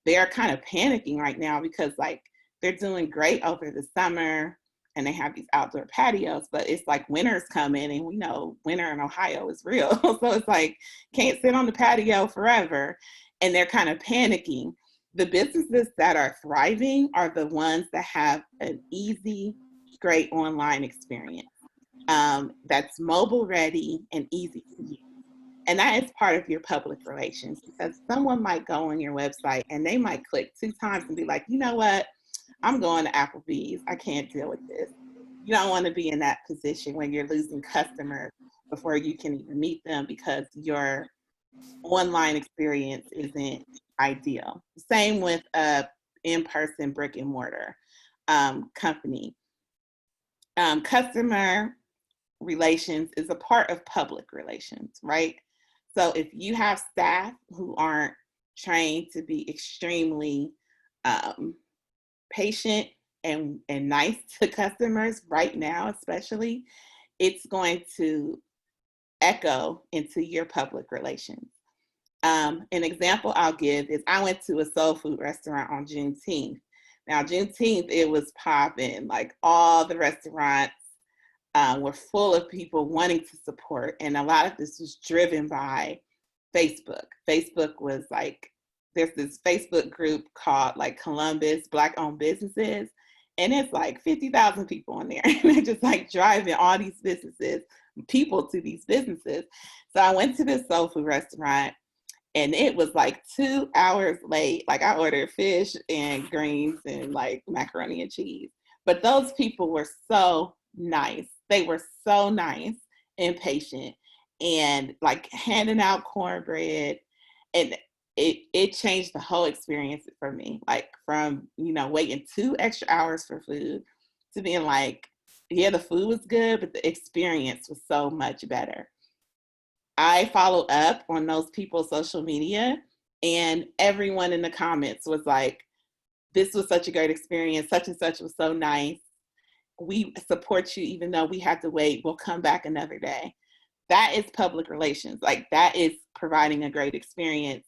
Speaker 8: they're kind of panicking right now because like they're doing great over the summer and they have these outdoor patios, but it's like winter's coming, and we know winter in Ohio is real. So it's like, can't sit on the patio forever. And they're kind of panicking. The businesses that are thriving are the ones that have an easy, great online experience that's mobile ready and easy to use. And that is part of your public relations, because someone might go on your website and they might click 2 times and be like, you know what? I'm going to Applebee's. I can't deal with this. You don't want to be in that position when you're losing customers before you can even meet them because your online experience isn't ideal. Same with a in-person brick and mortar company. Customer relations is a part of public relations, right? So if you have staff who aren't trained to be extremely patient and nice to customers right now, especially, it's going to echo into your public relations. An example I'll give is I went to a soul food restaurant on Juneteenth. Now, Juneteenth, it was popping, like all the restaurants were full of people wanting to support. And a lot of this was driven by Facebook. Facebook was like, there's this Facebook group called like Columbus Black-owned businesses. And it's like 50,000 people on there. And they're just like driving all these people to these businesses. So I went to this soul food restaurant, and it was like 2 hours late. Like I ordered fish and greens and like macaroni and cheese. But those people were so nice. They were so nice and patient, and like handing out cornbread. And it changed the whole experience for me. Like from, waiting 2 extra hours for food to being like, yeah, the food was good, but the experience was so much better. I followed up on those people's social media, and everyone in the comments was like, this was such a great experience. Such and such was so nice. We support you, even though we had to wait. We'll come back another day. That is public relations. Like that is providing a great experience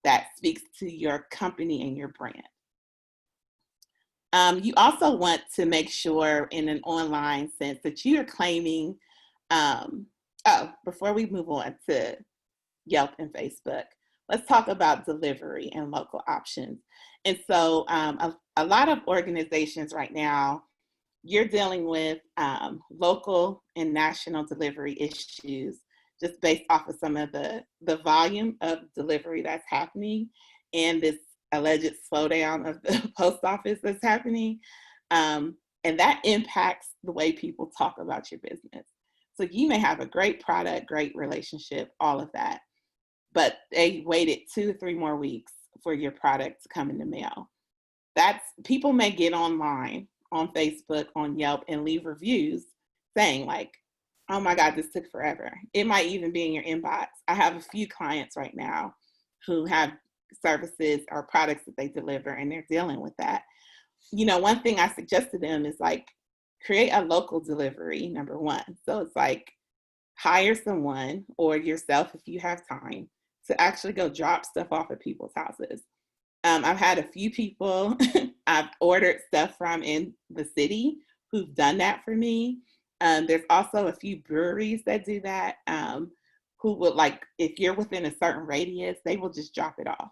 Speaker 8: that speaks to your company and your brand. You also want to make sure in an online sense that you are claiming, before we move on to Yelp and Facebook, let's talk about delivery and local options. And so a lot of organizations right now, you're dealing with local and national delivery issues just based off of some of the volume of delivery that's happening and this alleged slowdown of the post office that's happening. And that impacts the way people talk about your business. So you may have a great product, great relationship, all of that, but they waited 2 to 3 more weeks for your product to come in the mail. People may get online on Facebook, on Yelp, and leave reviews saying like, oh my God, this took forever. It might even be in your inbox. I have a few clients right now who have services or products that they deliver, and they're dealing with that. You know, one thing I suggest to them is like, create a local delivery, number one. So it's like, hire someone or yourself if you have time to actually go drop stuff off at people's houses. I've had a few people I've ordered stuff from in the city who've done that for me. There's also a few breweries that do that, who would like, if you're within a certain radius, they will just drop it off.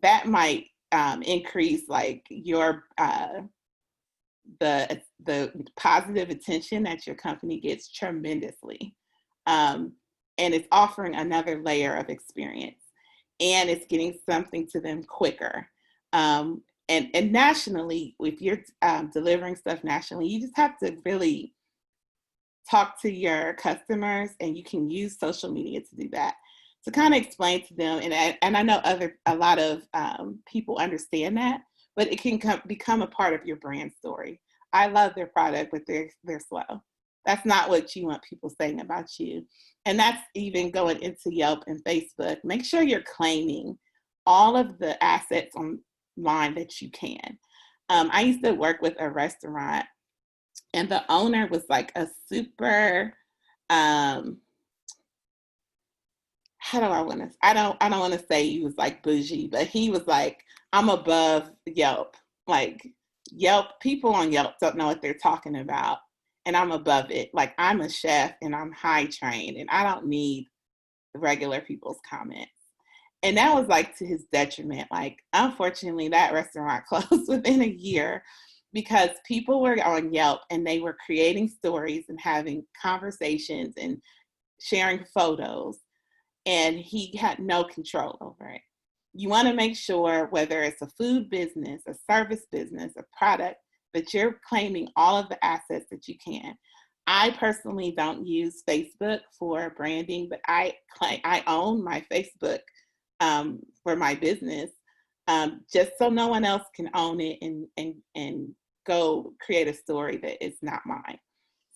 Speaker 8: That might increase like your the positive attention that your company gets tremendously. And it's offering another layer of experience, and it's getting something to them quicker. And nationally, if you're delivering stuff nationally, you just have to really talk to your customers, and you can use social media to do that, to kind of explain to them. And I know a lot of people understand that, but it can become a part of your brand story. I love their product, but they're slow. That's not what you want people saying about you. And that's even going into Yelp and Facebook. Make sure you're claiming all of the assets online that you can. I used to work with a restaurant, and the owner was like a super, I don't want to say he was like bougie, but he was like, I'm above Yelp. Like Yelp, people on Yelp don't know what they're talking about, and I'm above it. Like I'm a chef and I'm high trained, and I don't need regular people's comments. And that was like to his detriment. Like, unfortunately, that restaurant closed within a year because people were on Yelp and they were creating stories and having conversations and sharing photos, and he had no control over it. You want to make sure, whether it's a food business, a service business, a product, that you're claiming all of the assets that you can. I personally don't use Facebook for branding, but I own my Facebook for my business, just so no one else can own it and go create a story that is not mine.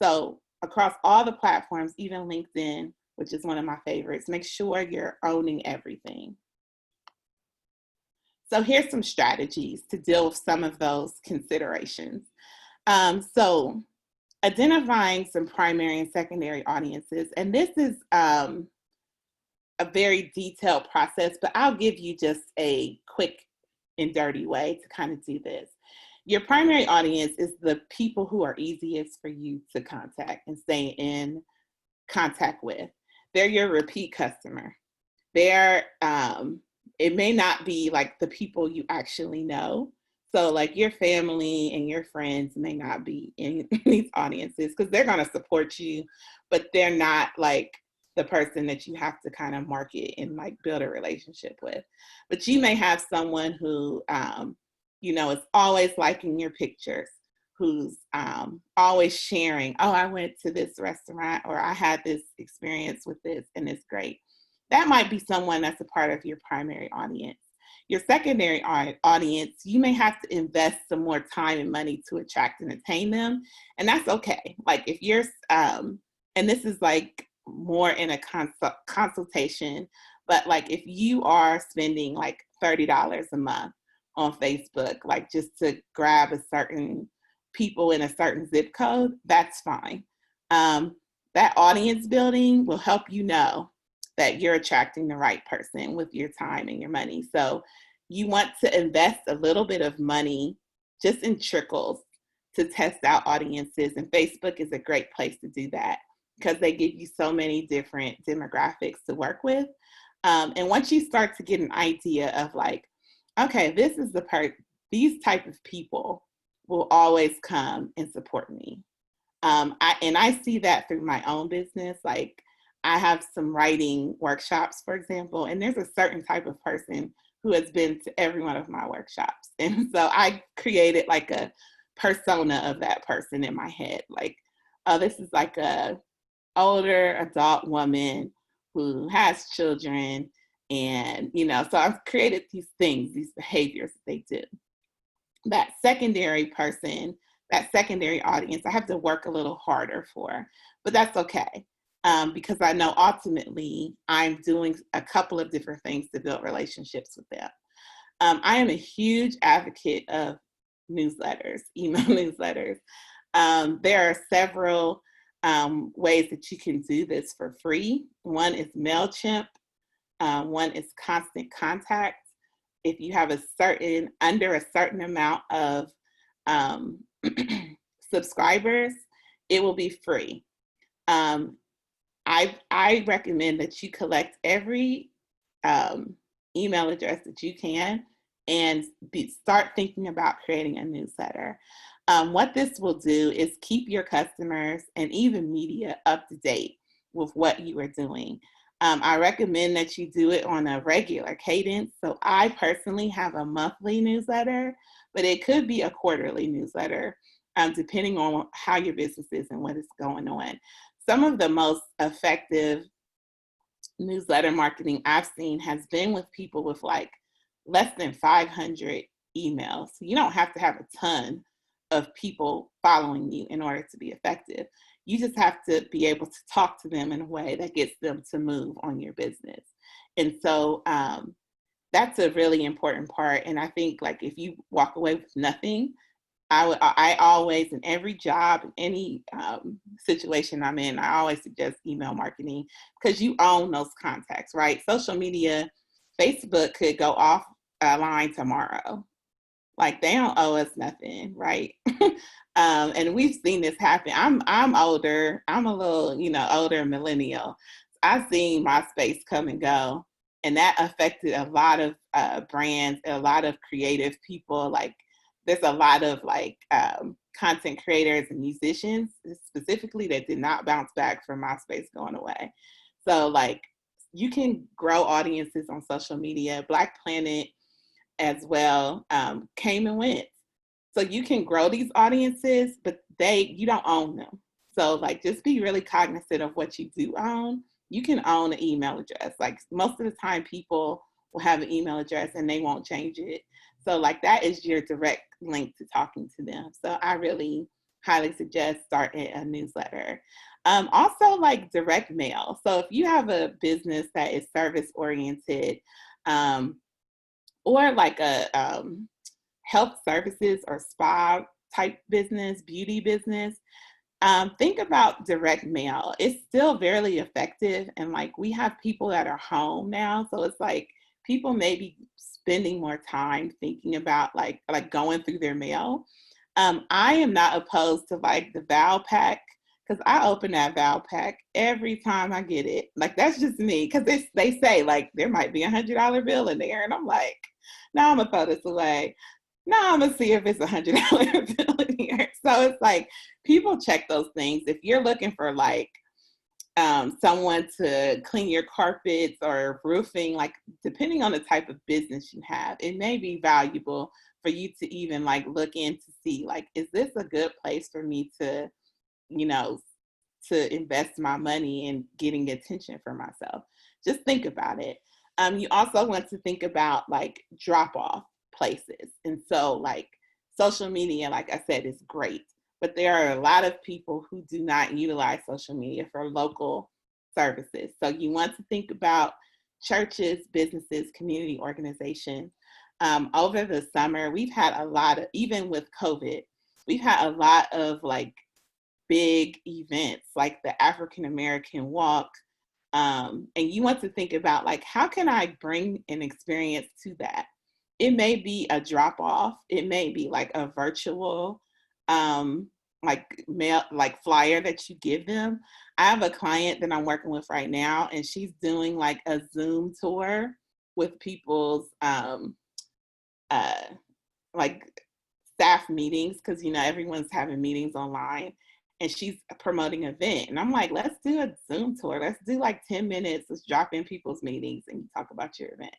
Speaker 8: So across all the platforms, even LinkedIn, which is one of my favorites, make sure you're owning everything. So here's some strategies to deal with some of those considerations. So identifying some primary and secondary audiences, and this is a very detailed process, but I'll give you just a quick and dirty way to kind of do this. Your primary audience is the people who are easiest for you to contact and stay in contact with. They're your repeat customer. It may not be like the people you actually know. So like your family and your friends may not be in these audiences because they're going to support you, but they're not like the person that you have to kind of market and like build a relationship with. But you may have someone who, is always liking your pictures, who's always sharing, oh, I went to this restaurant, or I had this experience with this and it's great. That might be someone that's a part of your primary audience. Your secondary audience, you may have to invest some more time and money to attract and attain them. And that's okay. Like if you're, and this is like more in a consultation, but like if you are spending like $30 a month on Facebook, like just to grab a certain people in a certain zip code, that's fine. That audience building will help you know that you're attracting the right person with your time and your money. So you want to invest a little bit of money just in trickles to test out audiences. And Facebook is a great place to do that because they give you so many different demographics to work with. And once you start to get an idea of like, okay, this is these type of people will always come and support me. I see that through my own business. Like I have some writing workshops, for example, and there's a certain type of person who has been to every one of my workshops. And so I created like a persona of that person in my head. Like, oh, this is like a older adult woman who has children. And, so I've created these things, these behaviors that they do. That secondary person, that secondary audience, I have to work a little harder for, but that's okay. Because I know ultimately I'm doing a couple of different things to build relationships with them. I am a huge advocate of newsletters, email newsletters. There are several ways that you can do this for free. One is MailChimp. One is Constant Contact. If you have under a certain amount of subscribers, it will be free. I recommend that you collect every email address that you can and start thinking about creating a newsletter. What this will do is keep your customers and even media up to date with what you are doing. I recommend that you do it on a regular cadence. So I personally have a monthly newsletter, but it could be a quarterly newsletter, depending on how your business is and what is going on. Some of the most effective newsletter marketing I've seen has been with people with like less than 500 emails. You don't have to have a ton of people following you in order to be effective. You just have to be able to talk to them in a way that gets them to move on your business. And so that's a really important part. And I think like if you walk away with nothing, I always, in every job, any situation I'm in, I always suggest email marketing because you own those contacts, right? Social media, Facebook could go offline tomorrow. Like they don't owe us nothing, right? And we've seen this happen. I'm older. I'm a little, older millennial. I've seen MySpace come and go, and that affected a lot of brands, a lot of creative people. Like there's a lot of like content creators and musicians specifically that did not bounce back from MySpace going away. So like you can grow audiences on social media. Black Planet as well came and went. So you can grow these audiences, but you don't own them. So like just be really cognizant of what you do own. You can own an email address. Like most of the time people will have an email address and they won't change it. So like that is your direct link to talking to them. So I really highly suggest starting a newsletter. Also like direct mail. So if you have a business that is service oriented, or like a health services or spa type business, beauty business, think about direct mail. It's still very effective. And like we have people that are home now. So it's like people may be spending more time thinking about like going through their mail. I am not opposed to like the Val Pack because I open that Val Pack every time I get it. Like that's just me because they say like there might be $100 bill in there. And I'm like, no, I'm gonna throw this away. No, I'm gonna see if it's $100 bill in here. So it's like people check those things. If you're looking for like someone to clean your carpets or roofing, like depending on the type of business you have, it may be valuable for you to even like look in to see like, is this a good place for me to, to invest my money in getting attention for myself? Just think about it. You also want to think about like drop-off places. And so like social media, like I said, is great, but there are a lot of people who do not utilize social media for local services. So you want to think about churches, businesses, community organizations. Over the summer, we've had a lot of, even with COVID, we've had a lot of like big events like the African American Walk. And you want to think about like, how can I bring an experience to that? It may be a drop off. It may be like a virtual, like flyer that you give them. I have a client that I'm working with right now, and she's doing like a Zoom tour with people's like staff meetings, because everyone's having meetings online, and she's promoting an event. And I'm like, let's do a Zoom tour. Let's do like 10 minutes. Let's drop in people's meetings and you talk about your event.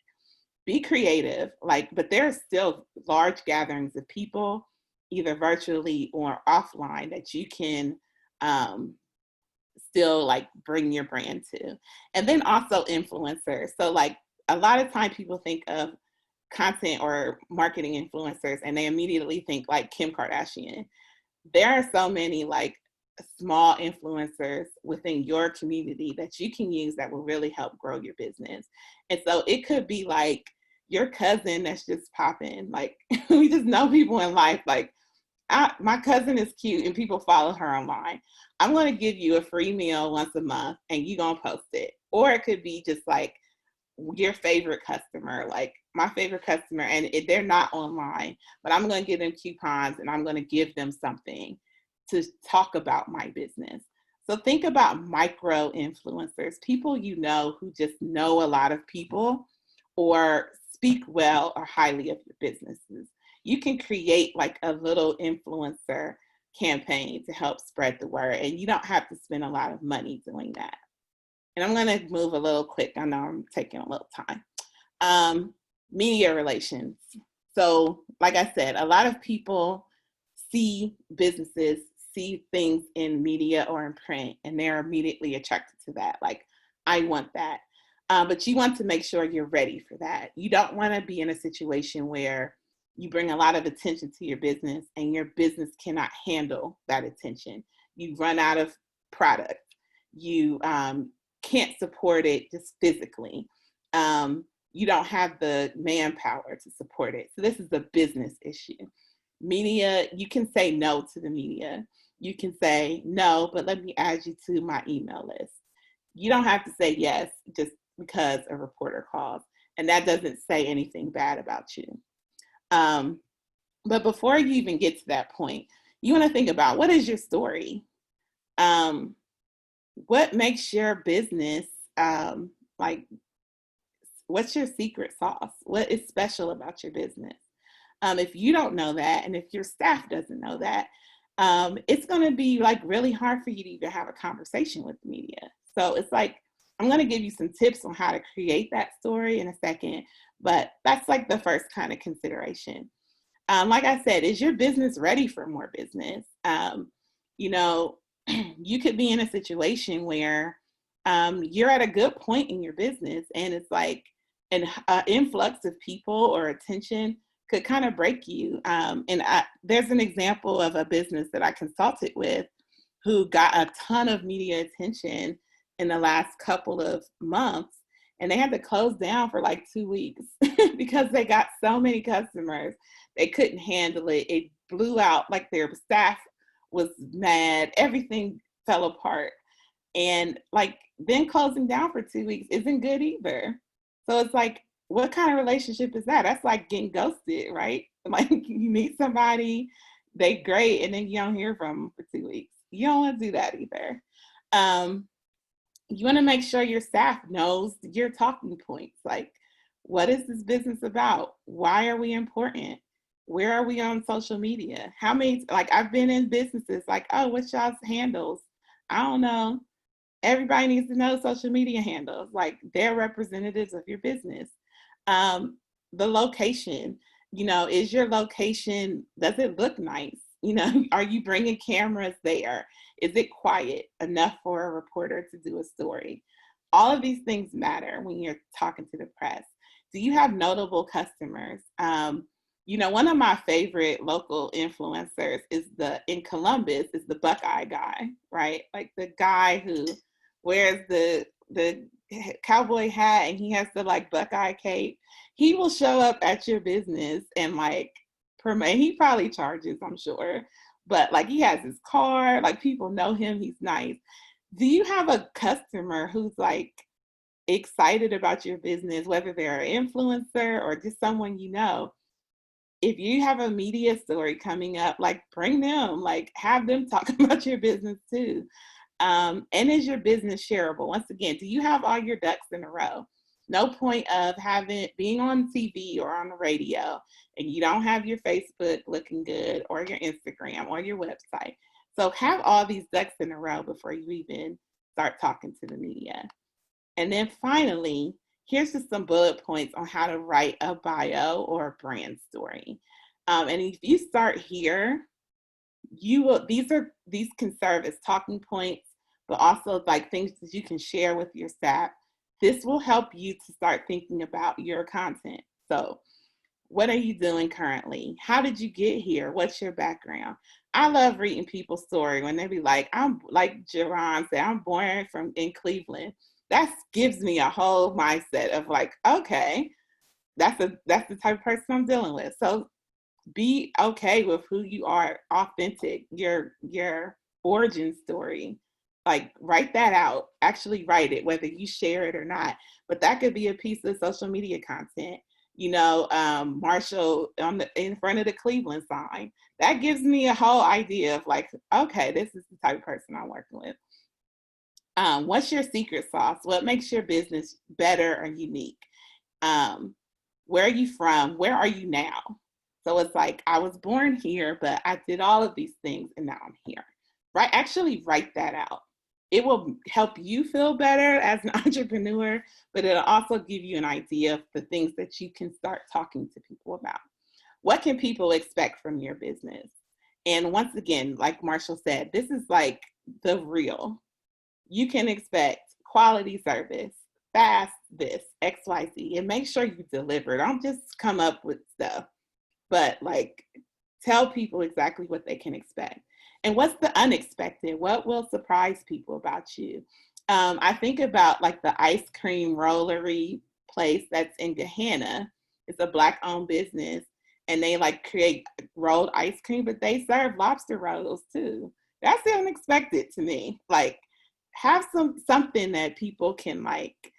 Speaker 8: Be creative, but there are still large gatherings of people either virtually or offline that you can still like bring your brand to. And then also influencers. So like a lot of time people think of content or marketing influencers and they immediately think like Kim Kardashian. There are so many like small influencers within your community that you can use that will really help grow your business. And so it could be like your cousin that's just popping. Like we just know people in life. Like my cousin is cute and people follow her online. I'm going to give you a free meal once a month and you going to post it. Or it could be just like your favorite customer, like my favorite customer, and they're not online, but I'm going to give them coupons and I'm going to give them something to talk about my business. So think about micro influencers, people you know who just know a lot of people or speak well or highly of your businesses. You can create like a little influencer campaign to help spread the word, and you don't have to spend a lot of money doing that. And I'm going to move a little quick. I know I'm taking a little time. Media relations. So like I said, a lot of people see businesses, see things in media or in print, and they're immediately attracted to that. Like, I want that. But you want to make sure you're ready for that. You don't want to be in a situation where you bring a lot of attention to your business and your business cannot handle that attention. You run out of product. You can't support it just physically. You don't have the manpower to support it. So this is a business issue. Media, you can say no to the media. You can say, no, but let me add you to my email list. You don't have to say yes just because a reporter calls. And that doesn't say anything bad about you. But before you even get to that point, you want to think about, what is your story? What makes your business, like, what's your secret sauce? What is special about your business? If you don't know that, and if your staff doesn't know that, it's going to be like really hard for you to even have a conversation with the media. So it's like, I'm going to give you some tips on how to create that story in a second, but that's like the first kind of consideration. Like I said, is your business ready for more business? You know, you could be in a situation where you're at a good point in your business and it's like an influx of people or attention could kind of break you. There's an example of a business that I consulted with who got a ton of media attention in the last couple of months, and they had to close down for like 2 weeks because they got so many customers. They couldn't handle it. It blew out, like their staff was mad. Everything fell apart. And like then closing down for 2 weeks isn't good either. So it's like, what kind of relationship is that? That's like getting ghosted, right? Like you meet somebody, they great, and then you don't hear from them for 2 weeks. You don't want to do that either. You want to make sure your staff knows your talking points. Like, what is this business about? Why are we important? Where are we on social media? How many, like I've been in businesses like, oh, what's y'all's handles? I don't know. Everybody needs to know social media handles. Like they're representatives of your business. The location, you know, is your location, does it look nice? You know, are you bringing cameras there? Is it quiet enough for a reporter to do a story? All of these things matter when you're talking to the press. Do you have notable customers? You know, one of my favorite local influencers in Columbus is the Buckeye guy, right? Like the guy who wears the cowboy hat and he has the like Buckeye cape. He will show up at your business and like promote. He probably charges, I'm sure, but like he has his car, like people know him, he's nice. Do you have a customer who's like excited about your business, whether they're an influencer or just someone you know? If you have a media story coming up, like bring them, like have them talk about your business too. And is your business shareable? Once again, do you have all your ducks in a row? No point of being on TV or on the radio and you don't have your Facebook looking good or your Instagram or your website. So have all these ducks in a row before you even start talking to the media. And then finally, here's just some bullet points on how to write a bio or a brand story. And if you start here, these can serve as talking points, but also like things that you can share with your staff. This will help you to start thinking about your content. So what are you doing currently? How did you get here? What's your background? I love reading people's story when they be like, I'm like Jaron said, I'm born in Cleveland. That gives me a whole mindset of like, okay, that's the type of person I'm dealing with. So be okay with who you are, authentic, your origin story. Like write that out, actually write it, whether you share it or not. But that could be a piece of social media content. You know, Marshall in front of the Cleveland sign. That gives me a whole idea of like, okay, this is the type of person I'm working with. What's your secret sauce? What makes your business better or unique? Where are you from? Where are you now? So it's like, I was born here, but I did all of these things and now I'm here. Right? Actually write that out. It will help you feel better as an entrepreneur, but it'll also give you an idea of the things that you can start talking to people about. What can people expect from your business? And once again, like Marshall said, this is like the real. You can expect quality service, fast this, XYZ, and make sure you deliver. Don't just come up with stuff, but like tell people exactly what they can expect. And what's the unexpected? What will surprise people about you? I think about like the ice cream rollery place that's in Gahanna. It's a Black-owned business, and they like create rolled ice cream, but they serve lobster rolls too. That's the unexpected to me. Like have something that people can like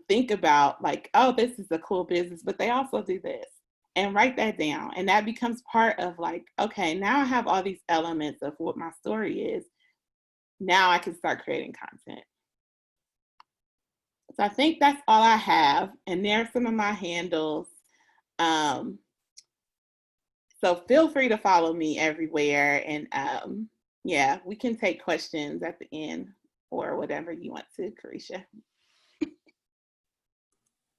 Speaker 8: think about, like, oh, this is a cool business, but they also do this. And write that down. And that becomes part of like, okay, now I have all these elements of what my story is. Now I can start creating content. So I think that's all I have. And there's some of my handles. So feel free to follow me everywhere. And yeah, we can take questions at the end or whatever you want to, Currecia.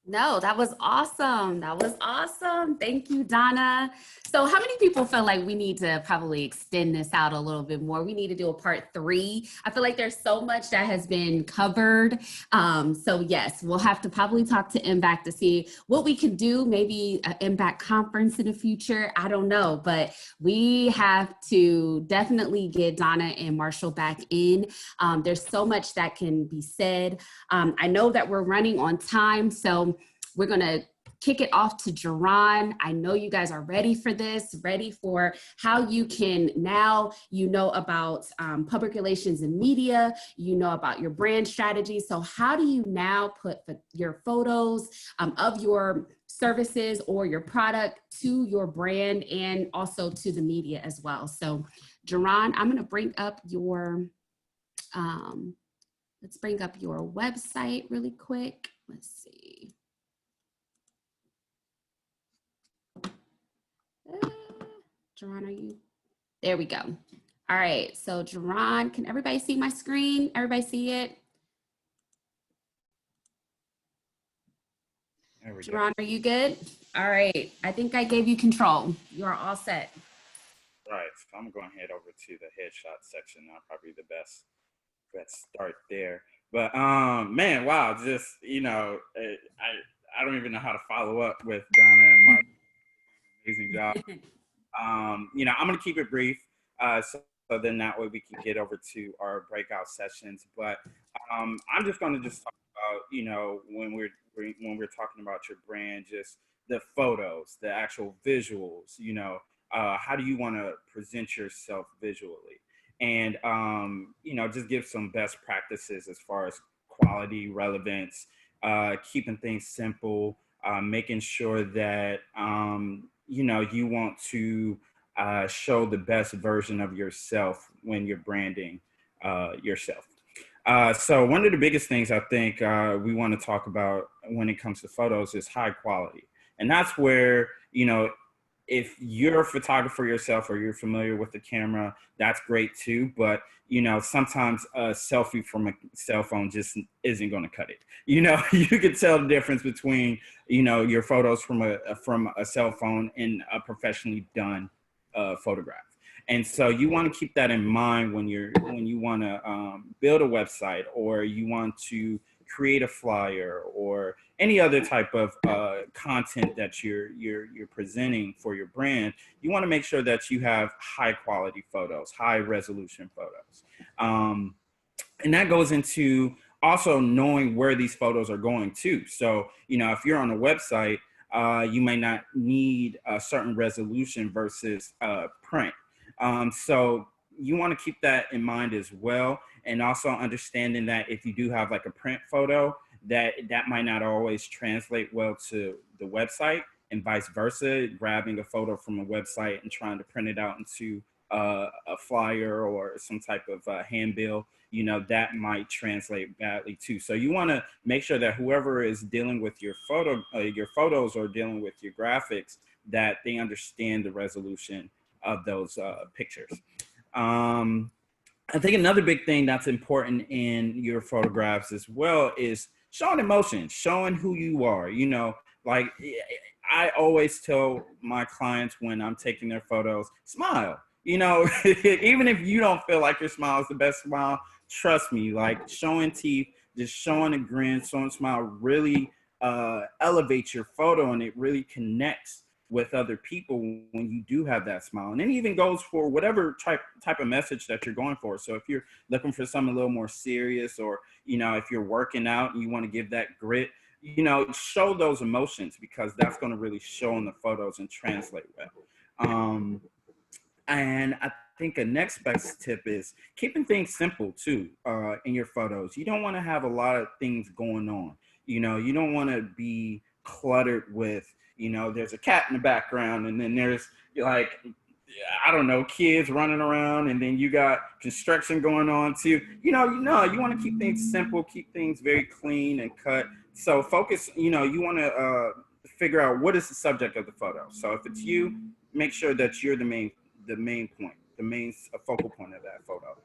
Speaker 2: No, that was awesome. That was awesome. Thank you, Donna. So how many people feel like we need to probably extend this out a little bit more? We need to do a part 3. I feel like there's so much that has been covered. So yes, we'll have to probably talk to MBAC to see what we can do, maybe an MBAC conference in the future. I don't know, but we have to definitely get Donna and Marshall back in. There's so much that can be said. I know that we're running on time, so we're going to kick it off to Jaron. I know you guys are ready for this, ready for how you can now, you know about public relations and media, you know about your brand strategy. So how do you now put your photos of your services or your product to your brand and also to the media as well? So Jaron, I'm going to bring up your, let's bring up your website really quick. Let's see. Jaron, are you? There we go. All right, so Jaron, can everybody see my screen? Everybody see it? Jaron, are you good? All right, I think I gave you control. You are all set.
Speaker 9: Right, so I'm going to head over to the headshot section now, probably the best start there. But man, wow, just, you know, I don't even know how to follow up with Donna and Mark. Amazing job. You know, I'm going to keep it brief, so then that way we can get over to our breakout sessions. But I'm just going to talk about, you know, when we're talking about your brand, just the photos, the actual visuals. You know, how do you want to present yourself visually, and you know, just give some best practices as far as quality, relevance, keeping things simple, making sure that you know, you want to show the best version of yourself when you're branding yourself. So one of the biggest things I think we want to talk about when it comes to photos is high quality. And that's where, you know, if you're a photographer yourself or you're familiar with the camera, that's great too. But, you know, sometimes a selfie from a cell phone just isn't going to cut it. You know, you can tell the difference between, you know, your photos from a cell phone and a professionally done photograph. And so you want to keep that in mind when you want to build a website, or you want to create a flyer, or any other type of content that you're presenting for your brand. You want to make sure that you have high quality photos, high resolution photos. And that goes into also knowing where these photos are going to. So, you know, if you're on a website, you may not need a certain resolution versus print. So you want to keep that in mind as well. And also understanding that if you do have like a print photo, that might not always translate well to the website, and vice versa. Grabbing a photo from a website and trying to print it out into a flyer or some type of handbill, you know, that might translate badly too. So you want to make sure that whoever is dealing with your photos or dealing with your graphics, that they understand the resolution of those pictures. I think another big thing that's important in your photographs as well is showing emotion, showing who you are. You know, like I always tell my clients when I'm taking their photos, smile. You know, even if you don't feel like your smile is the best smile, trust me, like showing teeth, just showing a grin, showing a smile really elevates your photo, and it really connects with other people when you do have that smile. And it even goes for whatever type of message that you're going for. So if you're looking for something a little more serious, or, you know, if you're working out and you want to give that grit, you know, show those emotions, because that's going to really show in the photos and translate well. And I think a next best tip is keeping things simple too in your photos. You don't want to have a lot of things going on. You know, you don't want to be cluttered with, you know, there's a cat in the background, and then there's like, I don't know, kids running around, and then you got construction going on too. You want to keep things simple, keep things very clean and cut. So focus, you know, you want to figure out what is the subject of the photo. So if it's you, make sure that you're the main point, the main focal point of that photo.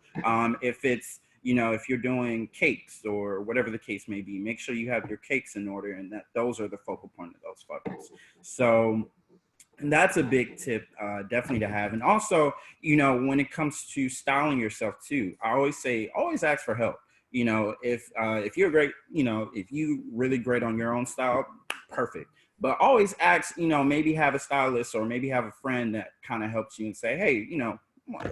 Speaker 9: If it's, you know, if you're doing cakes or whatever the case may be, make sure you have your cakes in order, and that those are the focal point of those photos. So, and that's a big tip, definitely to have. And also, you know, when it comes to styling yourself too, I always say, always ask for help. You know, if you're great, you know, if you really great on your own style, perfect. But always ask, you know, maybe have a stylist, or maybe have a friend that kind of helps you and say, hey, you know,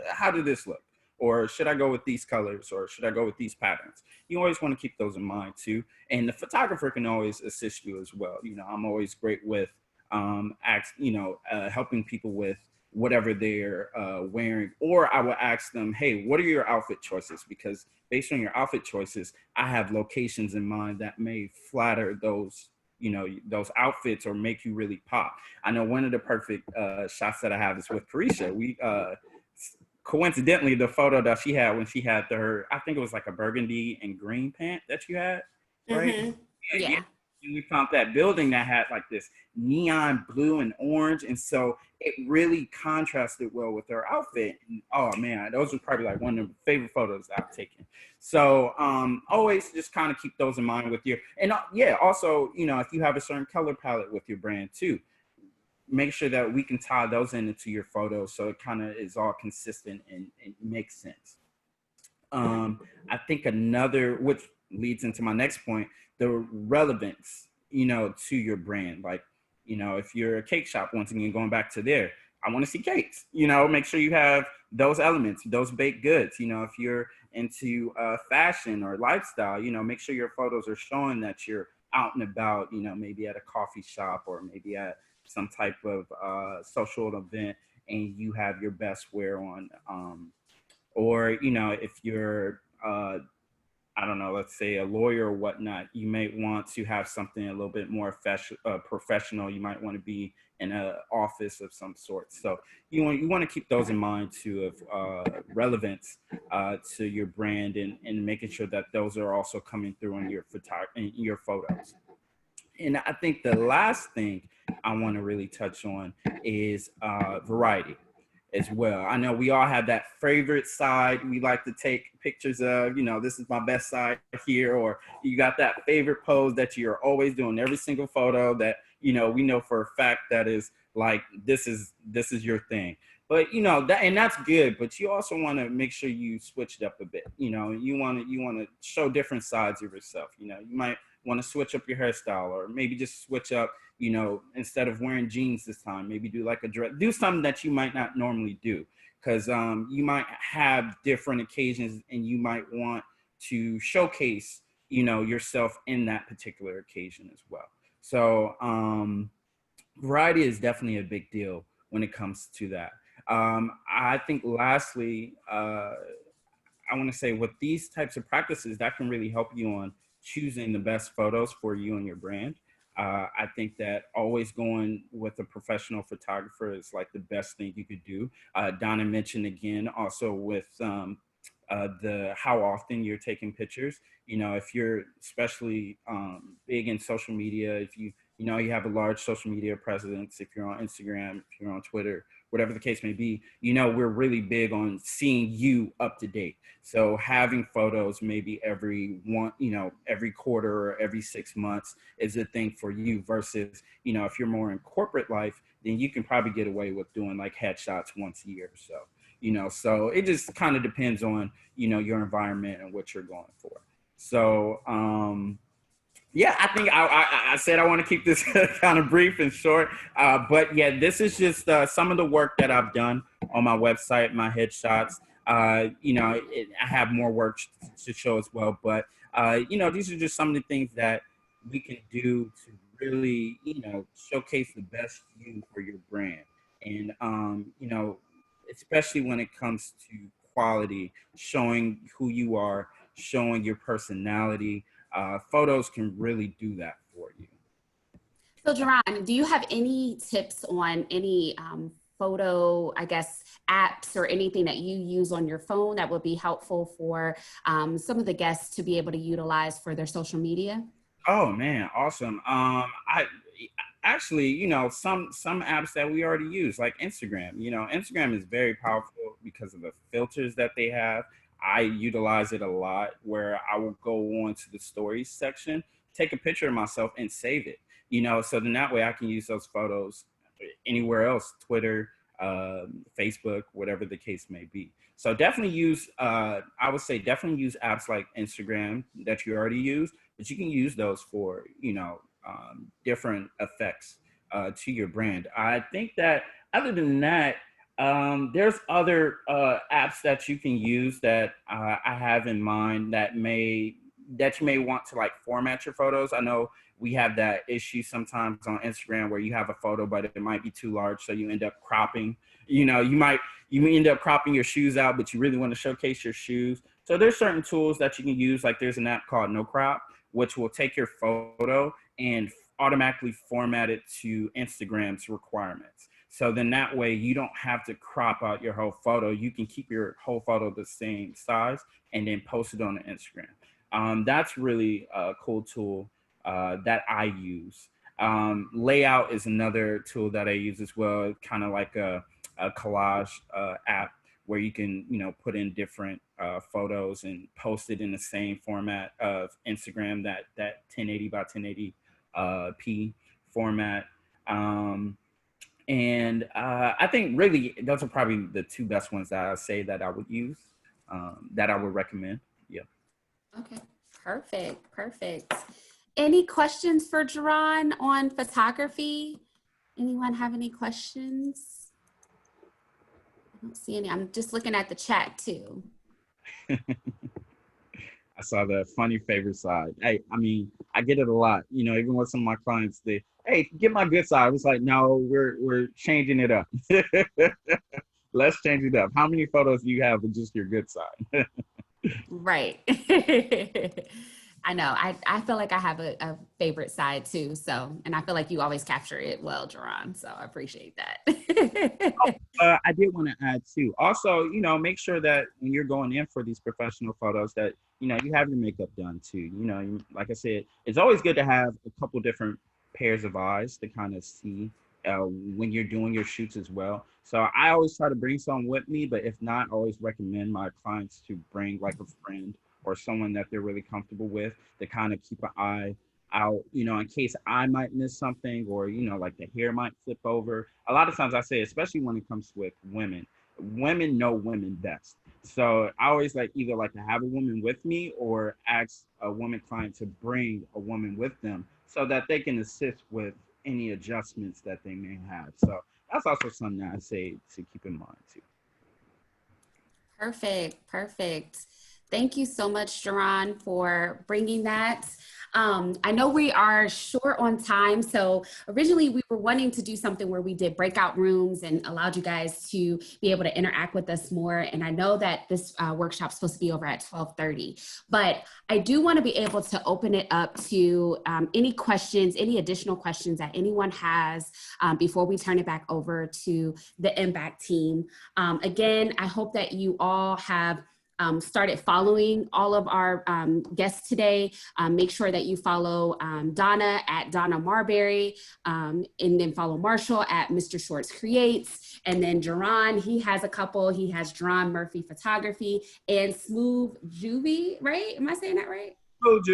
Speaker 9: how did this look? Or should I go with these colors, or should I go with these patterns? You always want to keep those in mind too. And the photographer can always assist you as well. You know, I'm always great with helping people with whatever they're wearing. Or I will ask them, hey, what are your outfit choices? Because based on your outfit choices, I have locations in mind that may flatter those, you know, those outfits, or make you really pop. I know one of the perfect shots that I have is with Currecia. We coincidentally, the photo that she had when she had her, I think it was like a burgundy and green pant that you had, right?
Speaker 2: Mm-hmm. Yeah.
Speaker 9: And we found that building that had like this neon blue and orange, and so it really contrasted well with her outfit. And, oh man, those were probably like one of the favorite photos that I've taken. So always just kind of keep those in mind with your, and also, you know, if you have a certain color palette with your brand too, make sure that we can tie those into your photos, so it kind of is all consistent and makes sense. I think another, which leads into my next point, the relevance, you know, to your brand. Like, you know, if you're a cake shop, once again, going back to there, I want to see cakes, you know, make sure you have those elements, those baked goods. You know, if you're into fashion or lifestyle, you know, make sure your photos are showing that you're out and about, you know, maybe at a coffee shop, or maybe at some type of social event, and you have your best wear on. Or, you know, if you're, I don't know, let's say a lawyer or whatnot, you may want to have something a little bit more professional. You might want to be in an office of some sort. So you want to keep those in mind too, of relevance to your brand, and making sure that those are also coming through in your photos. And I think the last thing I want to really touch on is variety as well. I know we all have that favorite side we like to take pictures of, this is my best side here, or you got that favorite pose that you're always doing every single photo that, we know for a fact that is like, this is your thing. But and that's good, but you also want to make sure you switch it up a bit. You want to show different sides of yourself. You might want to switch up your hairstyle, or maybe just switch up, instead of wearing jeans this time, maybe do like a dress, do something that you might not normally do, because you might have different occasions and you might want to showcase, yourself in that particular occasion as well. So variety is definitely a big deal when it comes to that. I think lastly, I want to say with these types of practices, that can really help you on choosing the best photos for you and your brand. I think that always going with a professional photographer is like the best thing you could do. Donna mentioned again also with the how often you're taking pictures. If you're especially big in social media, if you have a large social media presence, if you're on Instagram, if you're on Twitter, whatever the case may be, we're really big on seeing you up to date. So having photos maybe every quarter or every 6 months is a thing for you, versus, if you're more in corporate life, then you can probably get away with doing like headshots once a year or so. So it just kind of depends on, your environment and what you're going for. So, yeah, I think I said I want to keep this kind of brief and short, but yeah, this is just some of the work that I've done on my website, my headshots. I have more work to show as well, but these are just some of the things that we can do to really, showcase the best you for your brand. And especially when it comes to quality, showing who you are, showing your personality. Photos can really do that for you.
Speaker 2: So Jaron, do you have any tips on any photo, I guess, apps or anything that you use on your phone that would be helpful for some of the guests to be able to utilize for their social media?
Speaker 9: Oh man, awesome. I actually, some apps that we already use, like Instagram. Instagram is very powerful because of the filters that they have. I utilize it a lot, where I will go on to the stories section, take a picture of myself and save it, so then that way I can use those photos anywhere else, Twitter, Facebook, whatever the case may be. So definitely use, I would say definitely use apps like Instagram that you already use, but you can use those for, different effects to your brand. I think that other than that, there's other apps that you can use that I have in mind that you may want to like format your photos. I know we have that issue sometimes on Instagram where you have a photo, but it might be too large. So you end up cropping, you end up cropping your shoes out, but you really want to showcase your shoes. So there's certain tools that you can use. Like there's an app called No Crop, which will take your photo and automatically format it to Instagram's requirements. So then that way you don't have to crop out your whole photo. You can keep your whole photo the same size and then post it on the Instagram. That's really a cool tool that I use. Layout is another tool that I use as well, kind of like a collage app where you can, put in different photos and post it in the same format of Instagram, that 1080 by 1080p format. And I think really those are probably the two best ones that I say that I would use, that I would recommend. Yeah.
Speaker 2: Okay, perfect. Any questions for Jaron on photography? Anyone have any questions? I don't see any. I'm just looking at the chat too.
Speaker 9: I saw the funny favorite side. Hey, I mean, I get it a lot. Even with some of my clients, hey, get my good side. I was like, no, we're changing it up. Let's change it up. How many photos do you have with just your good side?
Speaker 2: Right. I know. I feel like I have a favorite side too. So, and I feel like you always capture it well, Jaron. So I appreciate that.
Speaker 9: I did want to add too. Also, make sure that when you're going in for these professional photos that, you have your makeup done too. Like I said, it's always good to have a couple different pairs of eyes to kind of see when you're doing your shoots as well. So I always try to bring someone with me, but if not, I always recommend my clients to bring like a friend or someone that they're really comfortable with to kind of keep an eye out, in case I might miss something or, like the hair might flip over. A lot of times I say, especially when it comes with women know women best. So I always either like to have a woman with me or ask a woman client to bring a woman with them so that they can assist with any adjustments that they may have. So that's also something that I say to keep in mind too.
Speaker 2: Perfect, perfect. Thank you so much, Jaron, for bringing that. I know we are short on time, so originally we were wanting to do something where we did breakout rooms and allowed you guys to be able to interact with us more. And I know that this workshop is supposed to be over at 12:30, but I do want to be able to open it up to any questions, any additional questions that anyone has before we turn it back over to the MBAC team. Again, I hope that you all have started following all of our guests today. Make sure that you follow Donna at Donna Marbury, and then follow Marshall at Mr. Shorts Creates. And then Jaron, he has a couple. He has Jaron Murphy Photography and Smooth Juvie, right? Am I saying that right?
Speaker 9: Smooth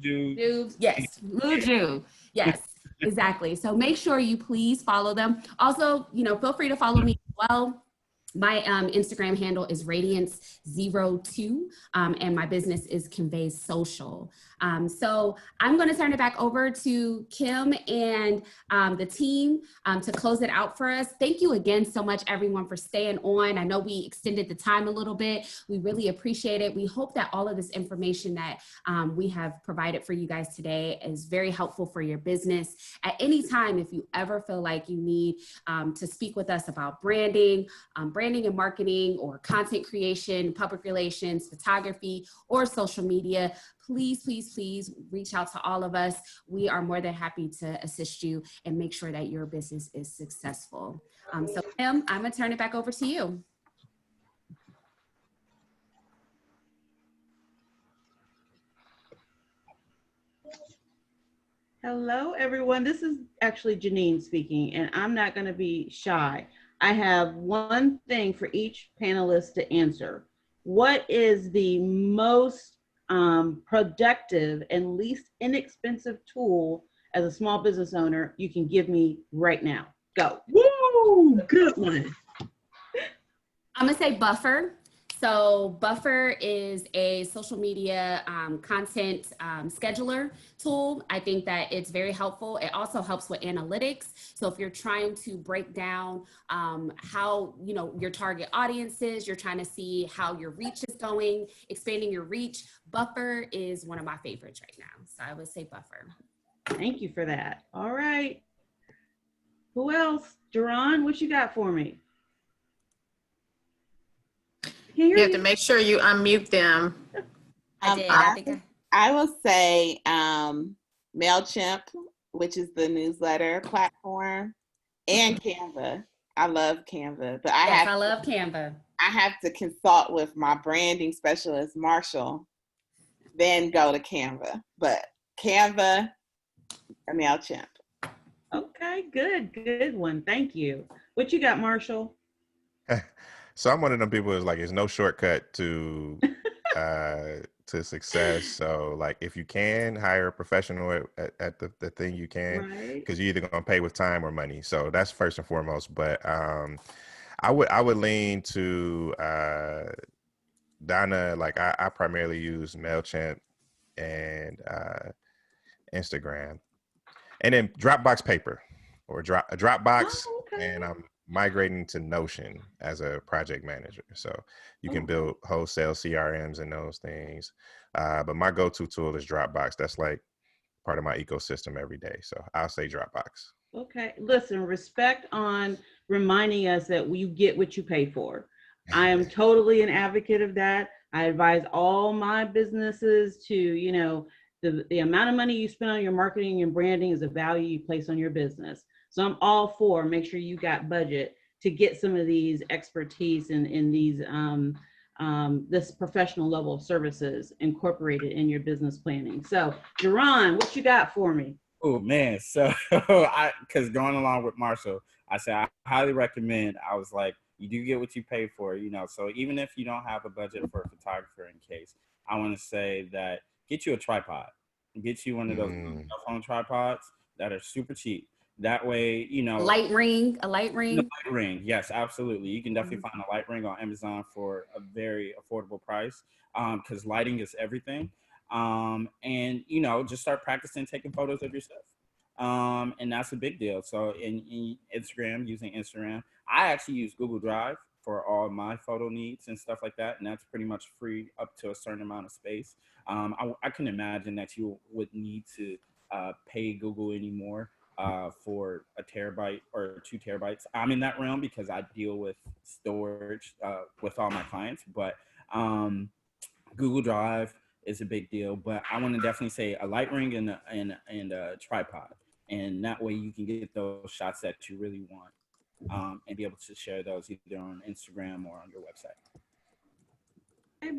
Speaker 9: Juve.
Speaker 2: Yes, Smooth Juve. Yes, exactly. So make sure you please follow them. Also, feel free to follow me as well. My Instagram handle is Radiance02, and my business is Convey Social. So I'm going to turn it back over to Kim and the team to close it out for us. Thank you again so much, everyone, for staying on. I know we extended the time a little bit. We really appreciate it. We hope that all of this information that we have provided for you guys today is very helpful for your business. At any time, if you ever feel like you need to speak with us about branding and marketing, or content creation, public relations, photography, or social media, please, please, please reach out to all of us. We are more than happy to assist you and make sure that your business is successful. So Kim, I'm gonna turn it back over to you.
Speaker 1: Hello, everyone. This is actually Janine speaking, and I'm not going to be shy. I have one thing for each panelist to answer. What is the most productive and least inexpensive tool as a small business owner you can give me right now? Go.
Speaker 3: Woo, good one.
Speaker 2: I'm gonna say Buffer. So Buffer is a social media content scheduler tool. I think that it's very helpful. It also helps with analytics. So if you're trying to break down how your target audience is, you're trying to see how your reach is going, expanding your reach, Buffer is one of my favorites right now. So I would say Buffer.
Speaker 1: Thank you for that. All right. Who else? Jaron, what you got for me?
Speaker 10: You have to make sure you unmute them.
Speaker 8: I will say MailChimp, which is the newsletter platform, and Canva. I love Canva, but
Speaker 2: I love Canva.
Speaker 8: I have to consult with my branding specialist, Marshall, then go to Canva. But Canva and MailChimp.
Speaker 1: Okay, good one. Thank you. What you got, Marshall?
Speaker 7: So I'm one of them people who's like, there's no shortcut to success. So like, if you can hire a professional at the thing you can, because you're either gonna pay with time or money. So that's first and foremost. But I would lean to Donna. Like I primarily use MailChimp and Instagram, and then Dropbox Paper or Dropbox, and I'm migrating to Notion as a project manager. So you can build wholesale CRMs and those things. But my go-to tool is Dropbox. That's like part of my ecosystem every day. So I'll say Dropbox.
Speaker 1: Okay. Listen, respect on reminding us that you get what you pay for. I am totally an advocate of that. I advise all my businesses to, the amount of money you spend on your marketing and branding is a value you place on your business. So I'm all for make sure you got budget to get some of these expertise in these this professional level of services incorporated in your business planning. So Jaron, what you got for me?
Speaker 9: Oh man, so because going along with Marshall, I said I highly recommend. I was like, you do get what you pay for, you know. So even if you don't have a budget for a photographer in case, I want to say that get you a tripod, get you one of those cell phone tripods that are super cheap. That way, you know,
Speaker 2: A light ring.
Speaker 9: the light ring. Yes, absolutely. You can definitely find a light ring on Amazon for a very affordable price because lighting is everything. And, you know, just start practicing taking photos of yourself. And that's a big deal. So in Instagram, using Instagram, I actually use Google Drive for all my photo needs and stuff like that. And that's pretty much free up to a certain amount of space. I can imagine that you would need to pay Google anymore for a terabyte or 2 terabytes. I'm in that realm because I deal with storage with all my clients, but Google Drive is a big deal. But I want to definitely say a light ring and a tripod, and that way you can get those shots that you really want and be able to share those either on Instagram or on your website.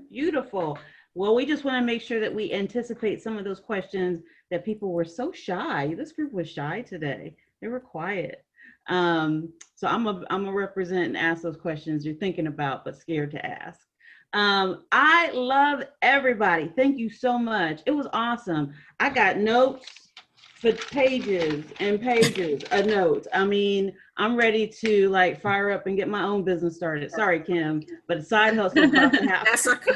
Speaker 1: Beautiful. Well, we just want to make sure that we anticipate some of those questions that people were so shy. This group was shy today. They were quiet. So I'm a represent and ask those questions you're thinking about but scared to ask. I love everybody. Thank you so much. It was awesome. I got notes for pages and pages of notes. I mean, I'm ready to like fire up and get my own business started. Sorry, Kim, but a side hustle is about to happen.
Speaker 10: That's okay.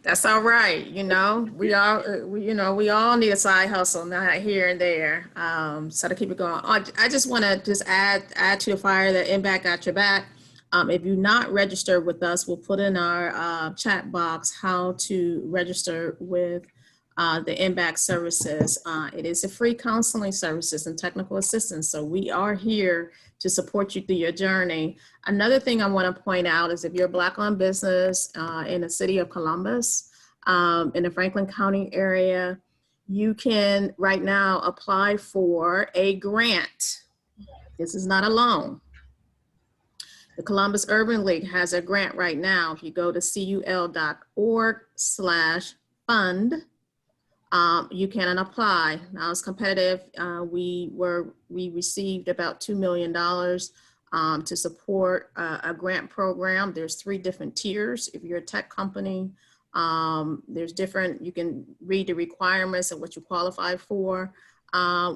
Speaker 10: That's all right. You know, we all need a side hustle now here and there. So to keep it going. I just want to just add to the fire that Impact got your back. If you're not registered with us, we'll put in our chat box how to register with the Impact services. It is a free counseling services and technical assistance. So we are here to support you through your journey. Another thing I want to point out is if you're a Black-owned business in the city of Columbus, in the Franklin County area, you can right now apply for a grant. This is not a loan. The Columbus Urban League has a grant right now. If you go to cul.org/fund, you can apply. Now it's competitive. We received about $2 million to support a grant program. There's 3 different tiers. If you're a tech company, there's different, you can read the requirements and what you qualify for.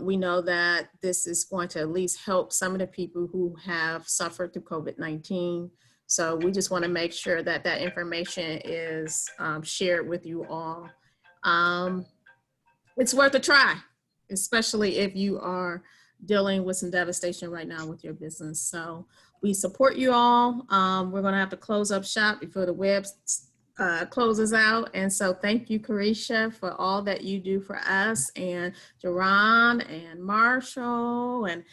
Speaker 10: We know that this is going to at least help some of the people who have suffered through COVID-19. So we just want to make sure that that information is shared with you all. It's worth a try, especially if you are dealing with some devastation right now with your business. So we support you all. We're going to have to close up shop before the web closes out. And so thank you, Currecia, for all that you do for us, and Jaron and Marshall and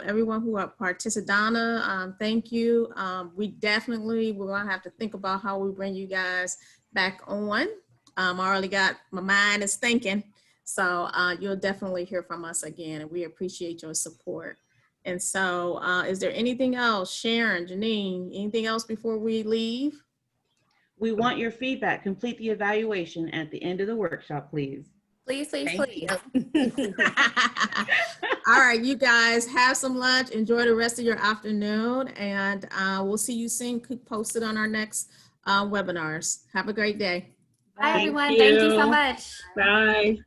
Speaker 10: everyone who are participating. Donna, thank you. We're going to have to think about how we bring you guys back on. I already got, my mind is thinking. So you'll definitely hear from us again, and we appreciate your support. And so is there anything else? Sharon, Janine, anything else before we leave?
Speaker 1: We want your feedback. Complete the evaluation at the end of the workshop, please.
Speaker 2: Please.
Speaker 10: All right, you guys have some lunch. Enjoy the rest of your afternoon, and we'll see you soon. Post it on our next webinars. Have a great day.
Speaker 2: Bye, everyone. Thank you so much.
Speaker 3: Bye.